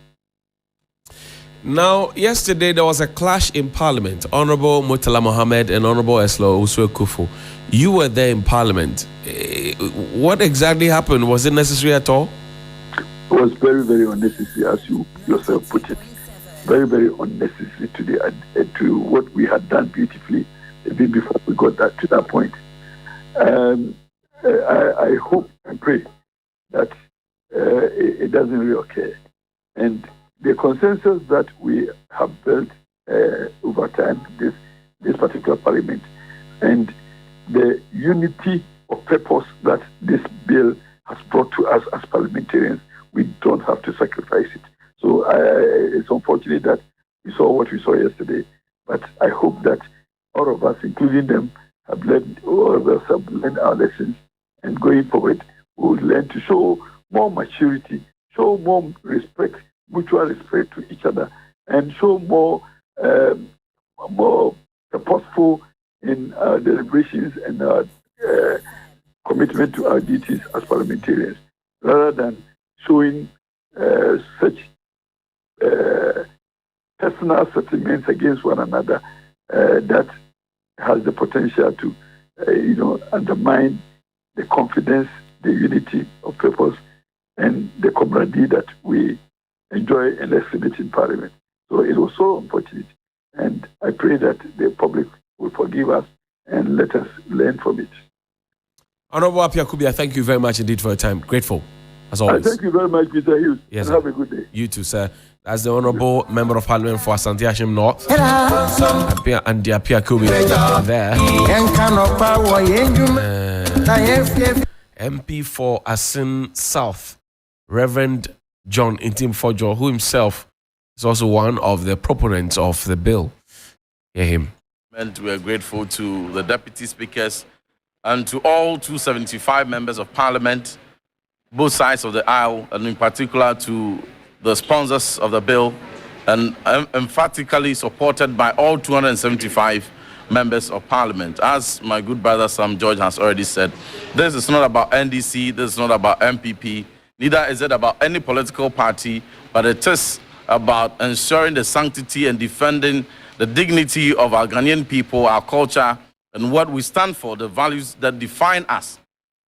Now, yesterday there was a clash in Parliament. Honorable Murtala Mohammed and Honorable Eslo Uswe Kufu. You were there in Parliament. What exactly happened? Was it necessary at all? It was very, very unnecessary, as you yourself put it. Very, very unnecessary to what we had done beautifully even before we got to that point. I hope and pray that it doesn't reoccur. And the consensus that we have built over time, this particular parliament, and the unity of purpose that this bill has brought to us as parliamentarians, we don't have to sacrifice it. So it's unfortunate that we saw what we saw yesterday, but I hope that all of us, including them, all of us have learned our lessons, and going forward, we will learn to show more maturity, show more respect, mutual respect to each other, and show more purposeful in our deliberations and our commitment to our duties as parliamentarians, rather than showing such personal sentiments against one another that has the potential to, undermine the confidence, the unity of purpose, and the camaraderie that we enjoy and exhibit in Parliament. So it was so unfortunate, and I pray that the public will forgive us and let us learn from it. Honorable Apia Kubia, thank you very much indeed for your time. Grateful, as always. Thank you very much, Mr. Hughes. Yes, and have a good day. You too, sir. That's the Honorable Member of Parliament for Asante Ashim North, and the Apia Kubia there. MP for Asin South, Reverend John Intim Fojo, who himself is also one of the proponents of the bill. Hear him. And we are grateful to the deputy speakers and to all 275 members of Parliament, both sides of the aisle, and in particular to the sponsors of the bill, and emphatically supported by all 275 members of Parliament. As my good brother Sam George has already said, this is not about NDC, this is not about MPP, neither is it about any political party, but it is about ensuring the sanctity and defending the dignity of our Ghanaian people, our culture, and what we stand for, the values that define us.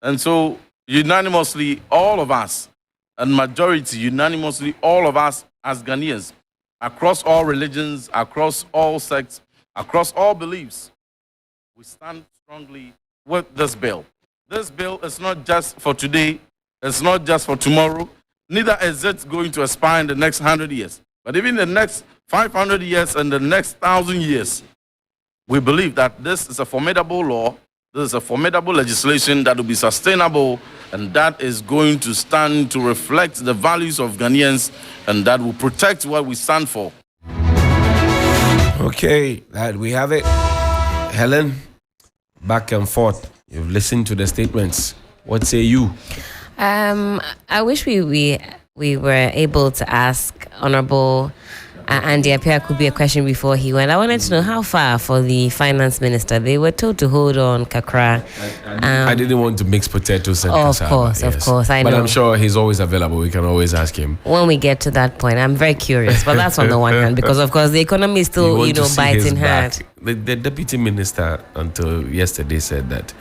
And so, unanimously, all of us, and majority, unanimously, all of us as Ghanaians, across all religions, across all sects, across all beliefs, we stand strongly with this bill. This bill is not just for today, it's not just for tomorrow, neither is it going to expire in the next 100 years. But even the next 500 years and the next 1,000 years, we believe that this is a formidable law, this is a formidable legislation that will be sustainable, and that is going to stand to reflect the values of Ghanaians, and that will protect what we stand for. Okay, that we have it. Helen, back and forth. You've listened to the statements. What say you? I wish we were able to ask Honorable And the appear could be a question before he went. I wanted to know how far for the finance minister. They were told to hold on, Kakra. I didn't want to mix potatoes and cassava. Of course, I know. But I'm sure he's always available. We can always ask him. When we get to that point, I'm very curious. But that's on the one hand, because of course the economy is still, biting hard. The deputy minister until yesterday said that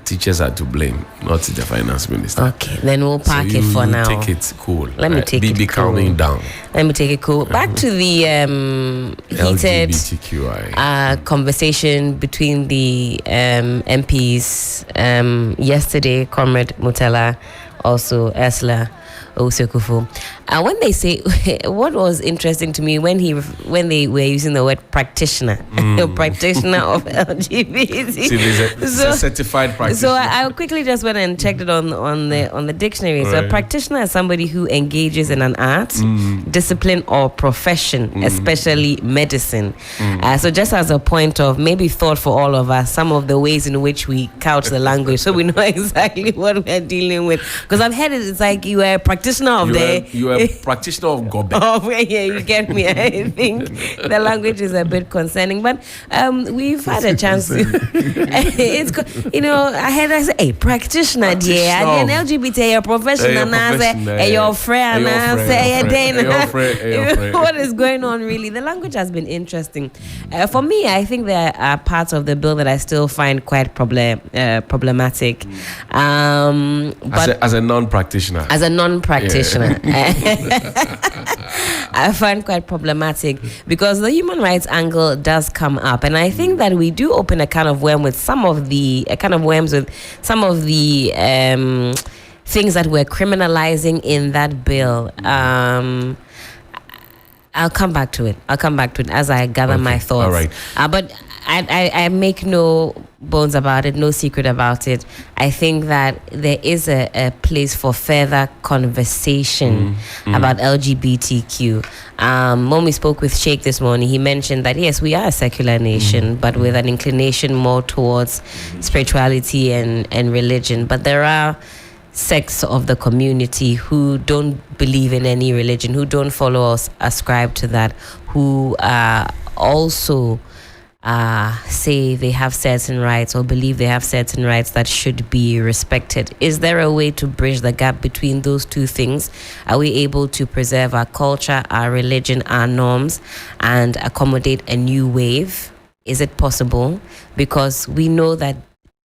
teachers are to blame, not the finance minister. Okay, then we'll park it for now. Take it cool. Let me take it be cool. calming down. Let me take it cool. Back to the heated LGBTQI conversation between the MPs yesterday. Comrade Mutala, also Ursula Owusu-Ekufo. When they say, what was interesting to me when they were using the word practitioner, practitioner of LGBT. See, there's a certified practitioner. So I quickly just went and checked it on the dictionary. So a practitioner is somebody who engages in an art, discipline, or profession, especially medicine. So just as a point of maybe thought for all of us, some of the ways in which we couch the language, so we know exactly what we're dealing with. Because I've heard it's like you are a practitioner of you are a practitioner of Gobe. Yeah, you get me. I think the language is a bit concerning, but we've had a chance to. It's I say, hey, practitioner, dear, and then LGBT, a professional, your friend, what is going on really? The language has been interesting. For me, I think there are parts of the bill that I still find quite problematic. But as a non-practitioner. As a non-practitioner. I find quite problematic because the human rights angle does come up, and I think that we do open a can of worms with some of the things that we're criminalizing in that bill. I'll come back to it as I gather my thoughts. All right. But I make no bones about it, no secret about it. I think that there is a place for further conversation about LGBTQ. When we spoke with Sheikh this morning, he mentioned that yes, we are a secular nation, but with an inclination more towards spirituality and religion. But there are sects of the community who don't believe in any religion, who don't follow or ascribe to that, who also say they have certain rights or believe they have certain rights that should be respected. Is there a way to bridge the gap between those two things? Are we able to preserve our culture, our religion, our norms, and accommodate a new wave? Is it possible? Because we know that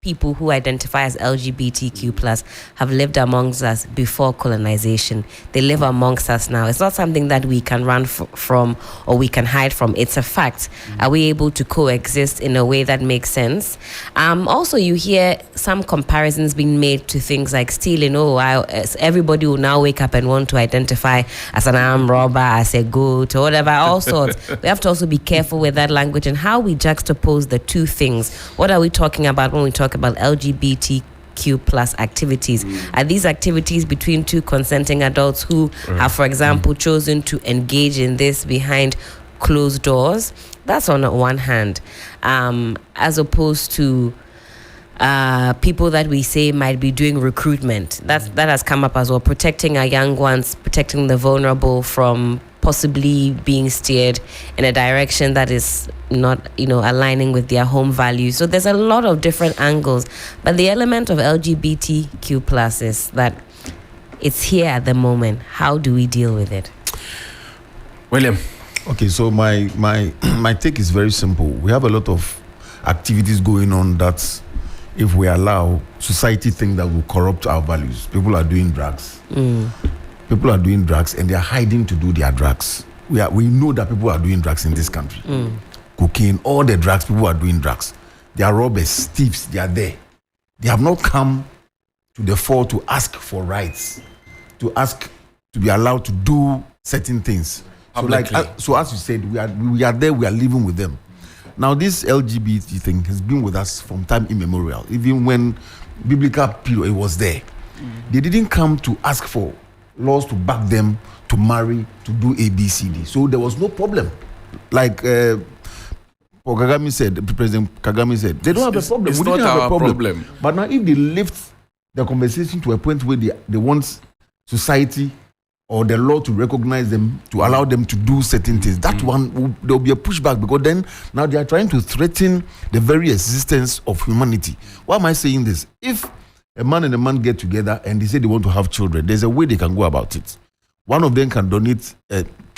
people who identify as LGBTQ+ have lived amongst us before colonization. They live amongst us now. It's not something that we can run from or we can hide from. It's a fact. Are we able to coexist in a way that makes sense? Also, you hear some comparisons being made to things like stealing. Everybody will now wake up and want to identify as an armed robber, as a goat, or whatever, all sorts. We have to also be careful with that language and how we juxtapose the two things. What are we talking about when we talk about LGBTQ+ activities? Are these activities between two consenting adults who have, for example, chosen to engage in this behind closed doors? That's on one hand, as opposed to people that we say might be doing recruitment. That has come up as well, protecting our young ones, protecting the vulnerable from possibly being steered in a direction that is not, aligning with their home values. So there's a lot of different angles, but the element of LGBTQ+ is that it's here at the moment. How do we deal with it? William. Okay, so my take is very simple. We have a lot of activities going on that, if we allow, society think that will corrupt our values. People are doing drugs. People are doing drugs and they are hiding to do their drugs. We know that people are doing drugs in this country. Cocaine, all the drugs, people are doing drugs. They are robbers, thieves, they are there. They have not come to the fore to ask for rights, to ask to be allowed to do certain things. So as you said, we are there, we are living with them. Now this LGBT thing has been with us from time immemorial. Even when biblical period, it was there. They didn't come to ask for laws to back them to marry, to do ABCD. So there was no problem. Like President Kagame said, they don't have a problem. It's we not didn't have our a problem. problem. But now if they lift the conversation to a point where they want society or the law to recognize them, to allow them to do certain things, that one, there will be a pushback, because then now they are trying to threaten the very existence of humanity. Why am I saying this? If a man and a man get together and they say they want to have children, there's a way they can go about it. One of them can donate,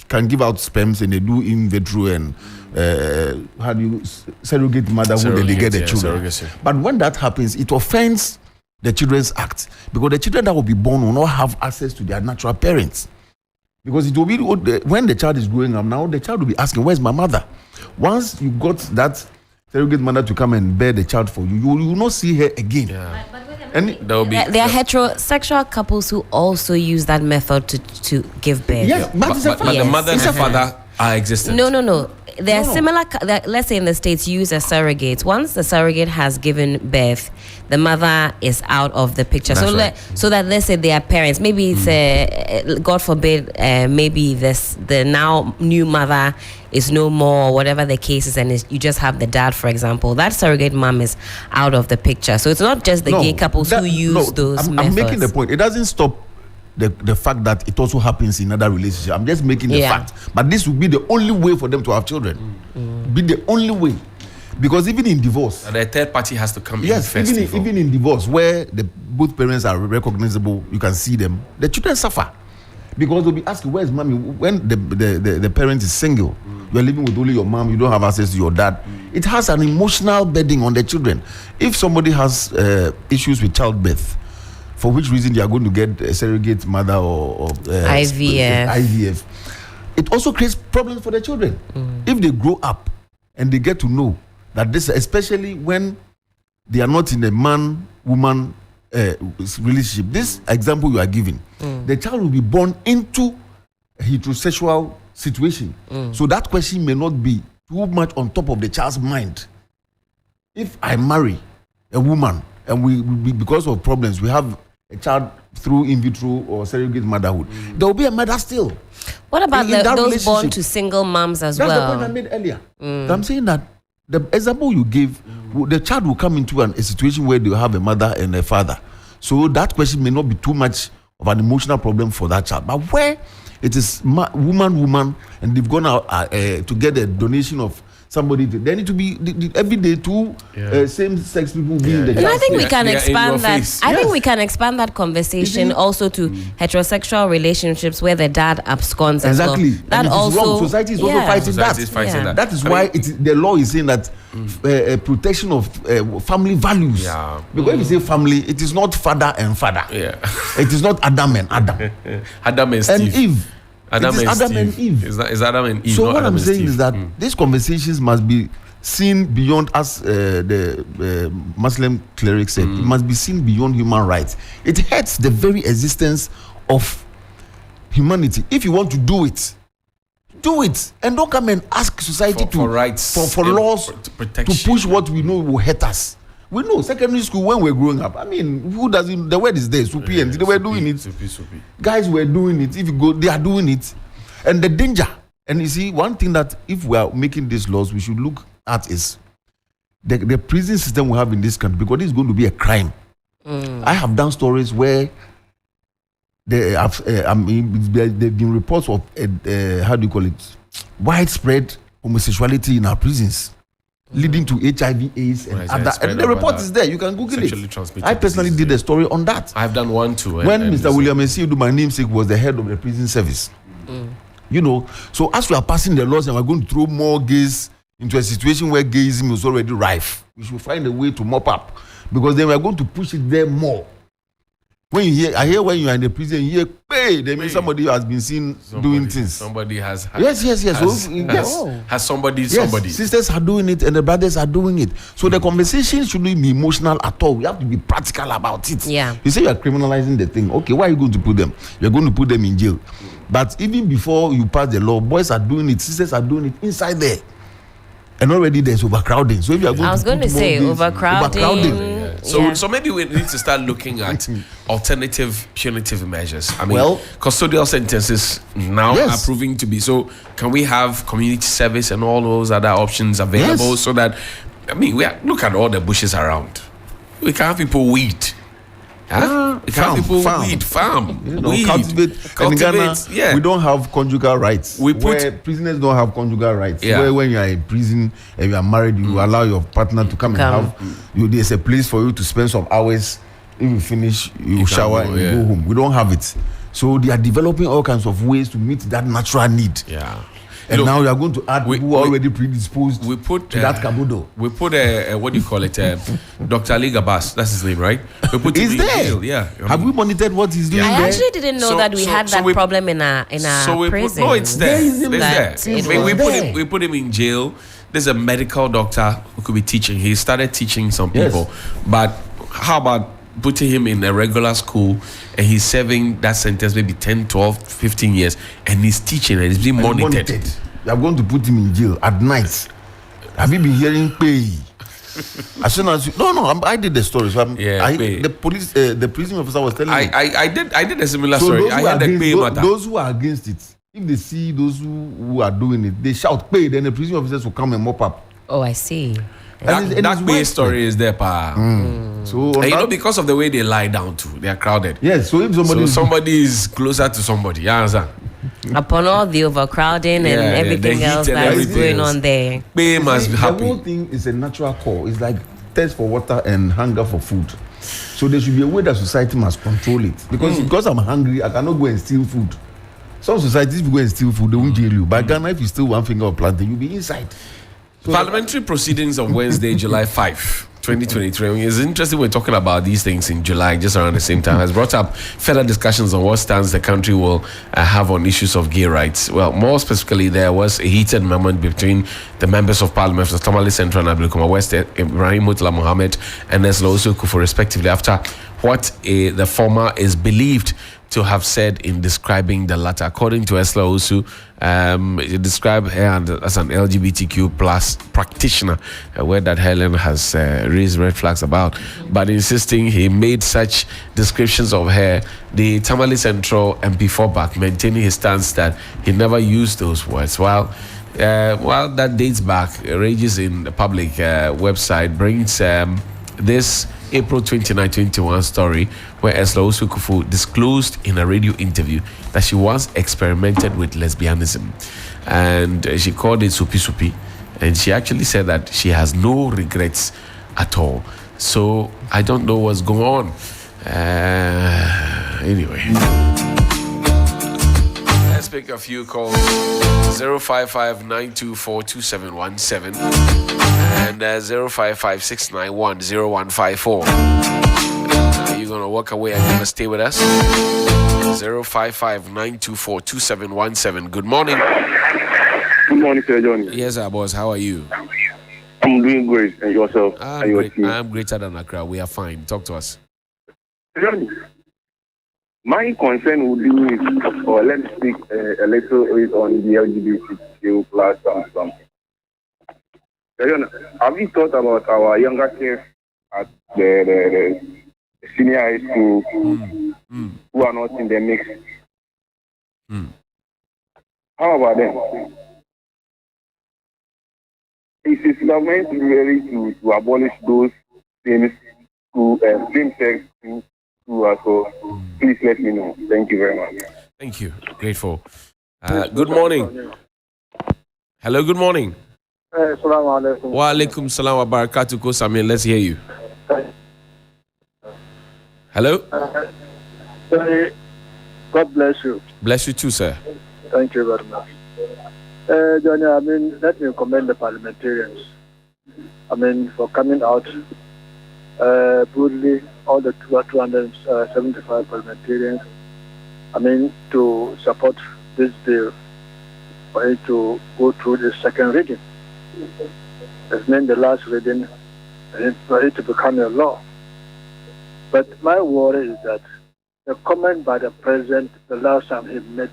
can give out sperms, and they do in vitro and how do you surrogate motherhood, and they get the children. Surrogacy. But when that happens, it offends the Children's Act, because the children that will be born will not have access to their natural parents. Because it will be when the child is growing up now, the child will be asking, "Where's my mother?" Once you got that surrogate mother to come and bear the child for you, you will not see her again. And there are heterosexual couples who also use that method to give birth. Yes, but it's a fact. But the mother and the father are existent. No. There are similar. Let's say in the States, use a surrogate. Once the surrogate has given birth, the mother is out of the picture. That's So that let's say they are parents. Maybe it's God forbid. Maybe the now new mother is no more, or whatever the case is, and you just have the dad, for example. That surrogate mom is out of the picture. So it's not just the gay couples who use those methods. I'm making the point. It doesn't stop the fact that it also happens in other relationships. I'm just making the fact. But this would be the only way for them to have children. Be the only way. Because even in divorce, the third party has to come in first. Even in divorce, where both parents are recognizable, you can see them, the children suffer. Because they'll be asking, "Where's mommy?" When the parent is single, you're living with only your mom, you don't have access to your dad. It has an emotional burden on the children. If somebody has issues with childbirth, for which reason they are going to get a surrogate mother or IVF, it also creates problems for the children. If they grow up and they get to know that this, especially when they are not in a man-woman relationship, this example you are giving, the child will be born into a heterosexual situation. So that question may not be too much on top of the child's mind. If I marry a woman and we because of problems, we have a child through in vitro or surrogate motherhood, there will be a mother still. What about those born to single moms as well? That's the point I made earlier. I'm saying that the example you gave, the child will come into a situation where they have a mother and a father. So that question may not be too much of an emotional problem for that child. But where it is woman, and they've gone out to get a donation of somebody, they need to be every day two same-sex people being the child. And I think we can expand that. I think we can expand that conversation also to heterosexual relationships where the dad absconds as well. Exactly. That also wrong. Society is also fighting that. That is why the law is saying that protection of family values. Because if you say family, it is not father and father. It is not Adam and Adam. Adam and Steve. And Eve. Adam and Eve. It's Adam and Eve. So what I'm saying is that these conversations must be seen beyond, as the Muslim cleric said, it must be seen beyond human rights. It hurts the very existence of humanity. If you want to do it, and don't come and ask society for rights, for laws to push what we know will hurt us. We know secondary school when we're growing up. I mean, who doesn't? The word is there. Supi, and they were doing it. Supi. Guys were doing it. If you go, they are doing it. And the danger. And you see, one thing that if we are making these laws, we should look at is the prison system we have in this country, because it's going to be a crime. I have done stories where there have been reports of how do you call it, widespread homosexuality in our prisons, leading to HIV/AIDS and other. And the report is there. You can Google it. I personally did a story on that. I've done one too. When Mr. William Esiudu, my namesake, was the head of the prison service. You know, so as we are passing the laws and we're going to throw more gays into a situation where gayism is already rife, we should find a way to mop up, because then we're going to push it there more. When you hear, I hear when you are in the prison, you hear, hey, they mean somebody has been seen doing things. Somebody has. Yes. Has somebody. Sisters are doing it and the brothers are doing it. So the conversation shouldn't be emotional at all. We have to be practical about it. You say you are criminalizing the thing. Okay, why are you going to put them? You're going to put them in jail. But even before you pass the law, boys are doing it, sisters are doing it inside there. And already there's overcrowding. So if you are going to say overcrowding. So maybe we need to start looking at alternative punitive measures. I mean, custodial sentences now are proving to be. So can we have community service and all those other options available so that, I mean, look at all the bushes around. We can have people weed. Farm. You know, Weed. cultivate. In Ghana, yeah. we don't have conjugal rights. We put- where prisoners don't have conjugal rights. Yeah. Where when you are in prison and you are married, you allow your partner to come and have. There's a place for you to spend some hours. If you finish, you shower can go, and you go home. We don't have it. So they are developing all kinds of ways to meet that natural need. Yeah. And Look, now you are going to add people who are already predisposed we put to that kabudo. We put what do you call it? Dr. Ali Gabas, that's his name, right? We put Is him in there? jail, yeah. Have we monitored what he's doing I there? actually didn't know that we had that problem in our prison. No, it's there. It's there. That it We put him in jail. There's a medical doctor who could be teaching. He started teaching some people, but how about putting him in a regular school and he's serving that sentence maybe 10, 12, 15 years and he's teaching and he's being monitored. You are going to put him in jail at night. Have you been hearing pay? As soon as I did the story. So the police, the prison officer was telling me. I did a similar story. I had the pay matter. Those who are against it, if they see those who are doing it, they shout pay. Then the prison officers will come and mop up. Oh, I see. That pay story is there, pa. So and you know, because of the way they lie down too, they are crowded. Yes. So if somebody is closer to somebody, you understand? Upon all the overcrowding and everything else that is going on there, pay must be happy. The whole thing is a natural core. It's like thirst for water and hunger for food. So there should be a way that society must control it. Because I'm hungry, I cannot go and steal food. Some societies, if you go and steal food, they won't jail you. But Ghana, if you steal one finger of plantain, you'll be inside. So Parliamentary proceedings on Wednesday, July 5, 2023. I mean, it's interesting we're talking about these things in July, just around the same time, has brought up further discussions on what stance the country will have on issues of gay rights. Well, more specifically, there was a heated moment between the members of Parliament of Tamale Central and Ablekuma West, Ibrahim Mutla Mohammed and Esla Osu Kufo, respectively, after what the former is believed to have said in describing the latter. According to Esla Osu, he described her as an LGBTQ plus practitioner, a word that Helen has raised red flags about. But insisting he made such descriptions of her, the Tamale Central MP for back, maintaining his stance that he never used those words. While that dates back, rages in the public website brings this April 29, 2021 story where Esla Osu Kufo disclosed in a radio interview that she once experimented with lesbianism and she called it supi supi, and she actually said that she has no regrets at all. So I don't know what's going on. Anyway, let's pick a few calls. 055-924-2717 and 055-691-0154. Are you gonna walk away and gonna stay with us? 055-924-2717. Good morning. Good morning, Sir Johnny. Yes, our boss. How are you? I'm doing great. And yourself? I'm greater than Accra. We are fine. Talk to us. Johnny, my concern would be with, or let me speak a little bit on the LGBTQ plus something. Have you thought about our younger kids at the senior high school who are not in the mix? How about them? Is the government ready to abolish those things to same-sex to us? So please let me know. Thank you very much. Thank you. Grateful. Good morning. Hello, good morning. Assalamu alaikum. Wa alaikum salam wa barakatuh. Ko Samuel, let's hear you. Hello? God bless you. Bless you too, sir. Thank you very much. Johnny, let me commend the parliamentarians. For coming out boldly, all the 275 parliamentarians, to support this bill for it to go through the second reading. It's meant the last reading and for it to become a law. But my worry is that the comment by the president the last time he met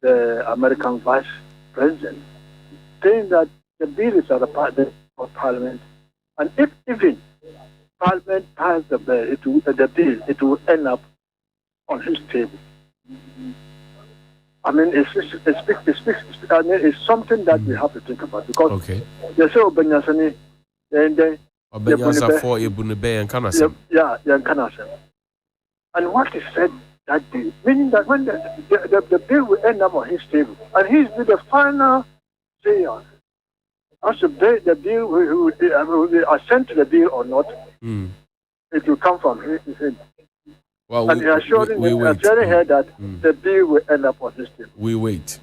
the American vice president, saying that the bill is at the parliament, and if even parliament passed the bill, it will end up on his table. It's something that we have to think about because they say Obenyasani, and then Obenyasa for Ebunebe and Kanasem. Yeah, Kanasem. and what is said that day, meaning that when the bill will end up on his table, and he's the final say on as the bill will be assent to the bill or not, it will come from him. Well, and he assuring her that the bill will end up on his table. We'll wait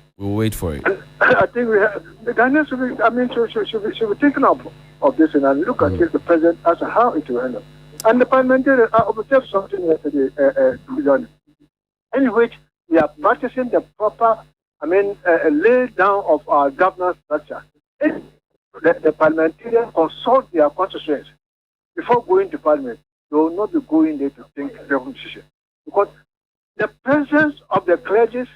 for it. And I think we have the Ghanaians should be thinking of this and look at the president as to how it will end up. And the parliamentarians observed something yesterday, in which we are practicing the proper, lay down of our governance structure. If the parliamentarians consult their constituents before going to parliament, they will not be going there to think revolution. Because the presence of the clergy,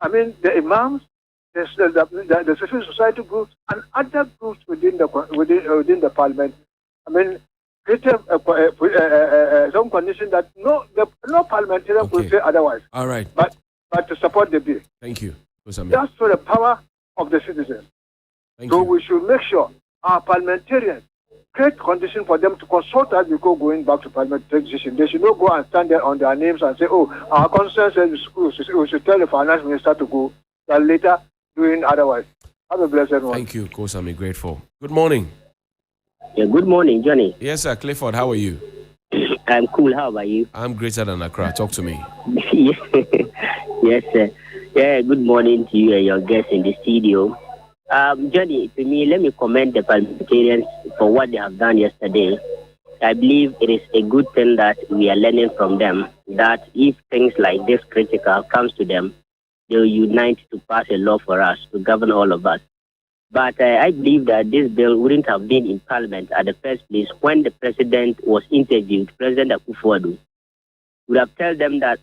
the imams, the civil society groups, and other groups within the parliament, created some condition that no parliamentarian will say otherwise. All right. But to support the bill. Thank you. That's for the power of the citizens. We should make sure our parliamentarians create conditions for them to consult us before going back to parliament to take decision. They should not go and stand there on their names and say, our constituents says we should tell the finance minister to go, and later doing otherwise. Have a blessed one. Thank you, Kosami. Grateful. Good morning. Yeah, good morning, Johnny. Yes, sir. Clifford, how are you? I'm cool. How about you? I'm greater than Accra. Talk to me. Yes, sir. Yeah, good morning to you and your guests in the studio. Johnny, to me, let me commend the parliamentarians for what they have done yesterday. I believe it is a good thing that we are learning from them, that if things like this critical comes to them, they will unite to pass a law for us, to govern all of us. But I believe that this bill wouldn't have been in Parliament at the first place when the President was interviewed, President Akufo-Addo would have told them that,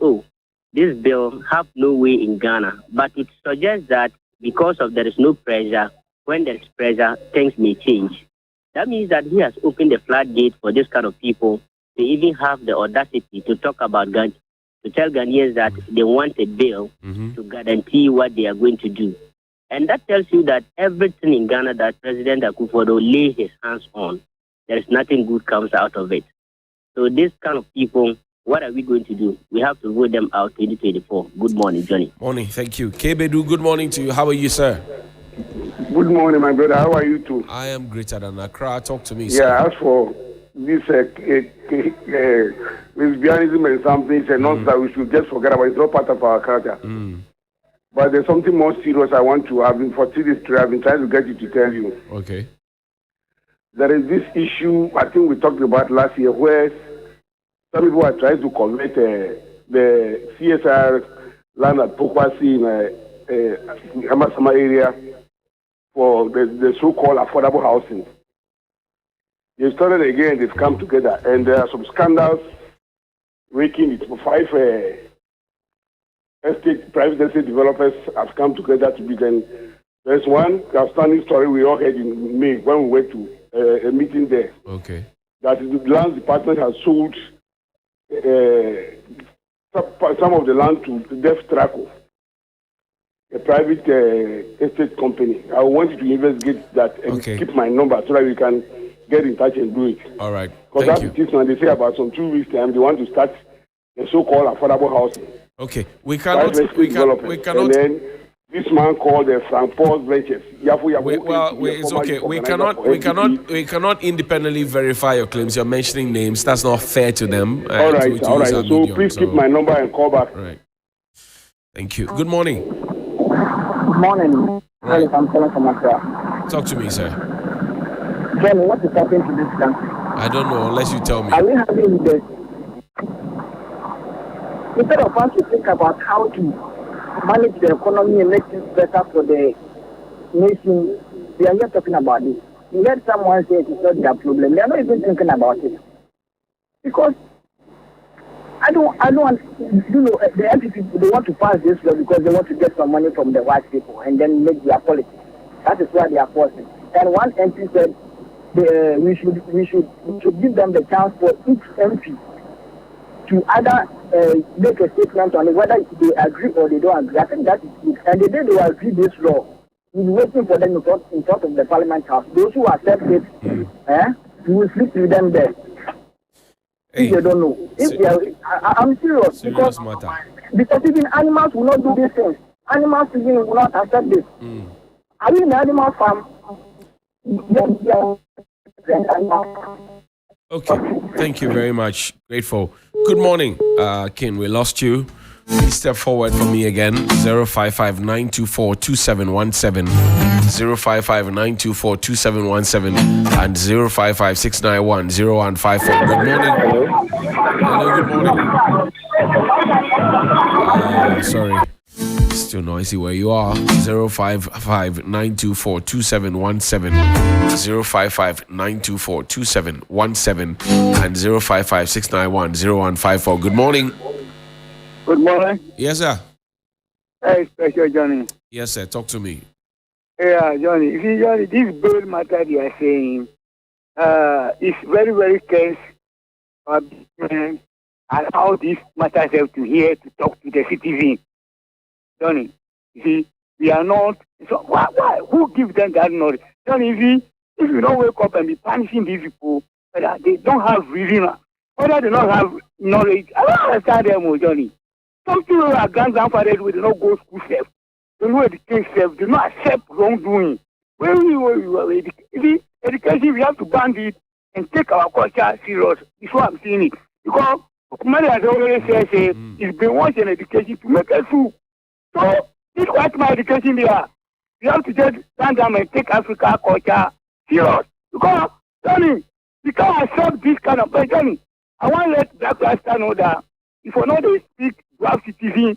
this bill have no way in Ghana. But it suggests that because of there is no pressure, when there is pressure, things may change. That means that he has opened the floodgate for this kind of people to even have the audacity to talk about Ghana, to tell Ghanaians that they want a bill to guarantee what they are going to do. And that tells you that everything in Ghana that President Akufo-Addo lay his hands on, there is nothing good comes out of it. So this kind of people, what are we going to do? We have to vote them out 2024. Good morning, Johnny. Morning, thank you. Kebedu, good morning to you. How are you, sir? Good morning, my brother. How are you too? I am greater than Accra. Talk to me, sir. Yeah, as for this lesbianism and something, it's a nonsense that we should just forget about. It's not part of our culture. But there's something more serious I want to have been for 3 days. I've been trying to get you to tell you. Okay. There is this issue I think we talked about last year where some people are trying to convert the CSR land at Pokwasi in Hamasama area for the so-called affordable housing. They started again, they've come together, and there are some scandals raking it. 5 private estate developers have come together to begin. There's one outstanding story we all heard in May when we went to a meeting there. Okay. That the land department has sold some of the land to Def Traco, a private estate company. I want you to investigate that and keep my number so that we can get in touch and do it. All right. Because that's the thing they say about some 2 weeks time they want to start the so-called affordable housing. Okay. We cannot. And then this man called Frank Paul Ventures. It's okay. We cannot independently verify your claims. You're mentioning names. That's not fair to them. All right. So please keep my number and call back. All right. Thank you. Good morning. Good morning. Right. I'm calling from Accra. Talk to me, sir. John, what is happening to this country? I don't know unless you tell me. Are we having this? Instead of us to think about how to manage the economy and make things better for the nation, we are not talking about this. You heard someone say it is not their problem. They are not even thinking about it. Because I don't the NPP, they want to pass this law because they want to get some money from the white people and then make their politics. That is why they are forcing. And one MP said we should give them the chance for each MP to either make a statement on it, whether they agree or they don't agree. I think that is good. And the day they agree this law, we'll be waiting for them in front of the Parliament House. Those who accept it, we will speak to them there. if they don't know. If they are, I'm serious, Serious matter. because even animals will not do these things. Animals even will not accept this. Are you in the animal farm? Okay, thank you very much. Grateful. Good morning, Ken. We lost you. Please step forward for me again. 055-924-2717, 055-924-2717, and 055-691-0154. Good morning. Hello, good morning. Sorry. Still noisy where you are. 055-924-2717, 055-924-2717, and 055-691-0154. Good morning. Good morning. Yes, sir. Hey, Special Johnny. Yes, sir. Talk to me. Yeah, Johnny. You see, Johnny, this bill matter they are saying is very, very case and how these matters have to hear to talk to the citizen. Johnny, you see, we are not. So why? Who gives them that knowledge? Johnny, you see, if you don't wake up and be punishing these people, whether they don't have reason, whether they don't have knowledge, I don't understand them, Johnny. Some people are grandfathers who do not go to school safe. They don't educate safe. They do not accept wrongdoing. When we education, we have to band it and take our culture serious. That's why I'm saying it. Because many has already said, it's been watching education to make us fool. So, this white my education there. We have to just stand down and take Africa culture serious. Because, Johnny, we can't accept this kind of thing. Johnny, I want to let Black Rasta know that if you know they speak Black citizen,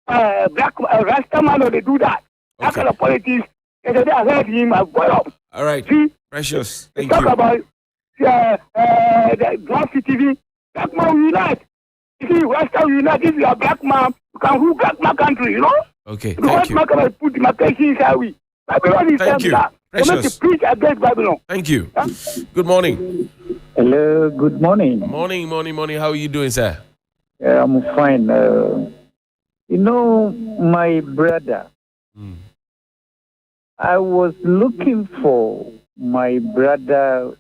Black Rasta man, or they do that. That kind of politics, and then I heard him, I boil up. All right. See? Precious. Thank talk you. about the Black citizen, Black man will unite. You see, Rasta will unite. If you are Black man, you can rule Black man country, you know? Okay, Because thank you. Black man put demarcation inside we. Babylon is Thank you. that. They make Precious. you preach against Babylon. Thank you. Good morning. Hello, good morning. Morning. How are you doing, sir? I'm fine. You know, my brother, I was looking for my brother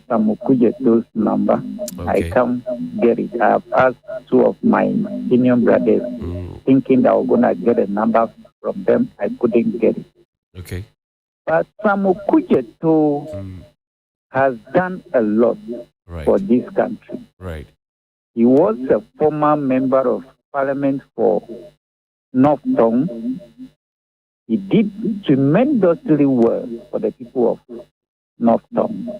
Sam Okujeto's number. I can't get it. I've asked two of my senior brothers, thinking that I was going to get a number from them. I couldn't get it. Okay. But Sam Okujeto has done a lot for this country. Right. He was a former member of parliament for North Tongue. He did tremendously well for the people of North Tongue.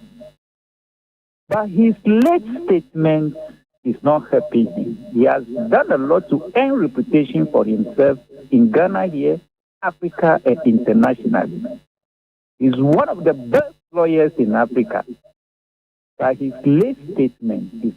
But his late statement is not helping him. He has done a lot to earn reputation for himself in Ghana here, Africa, and internationally. He's one of the best lawyers in Africa. But his late statement is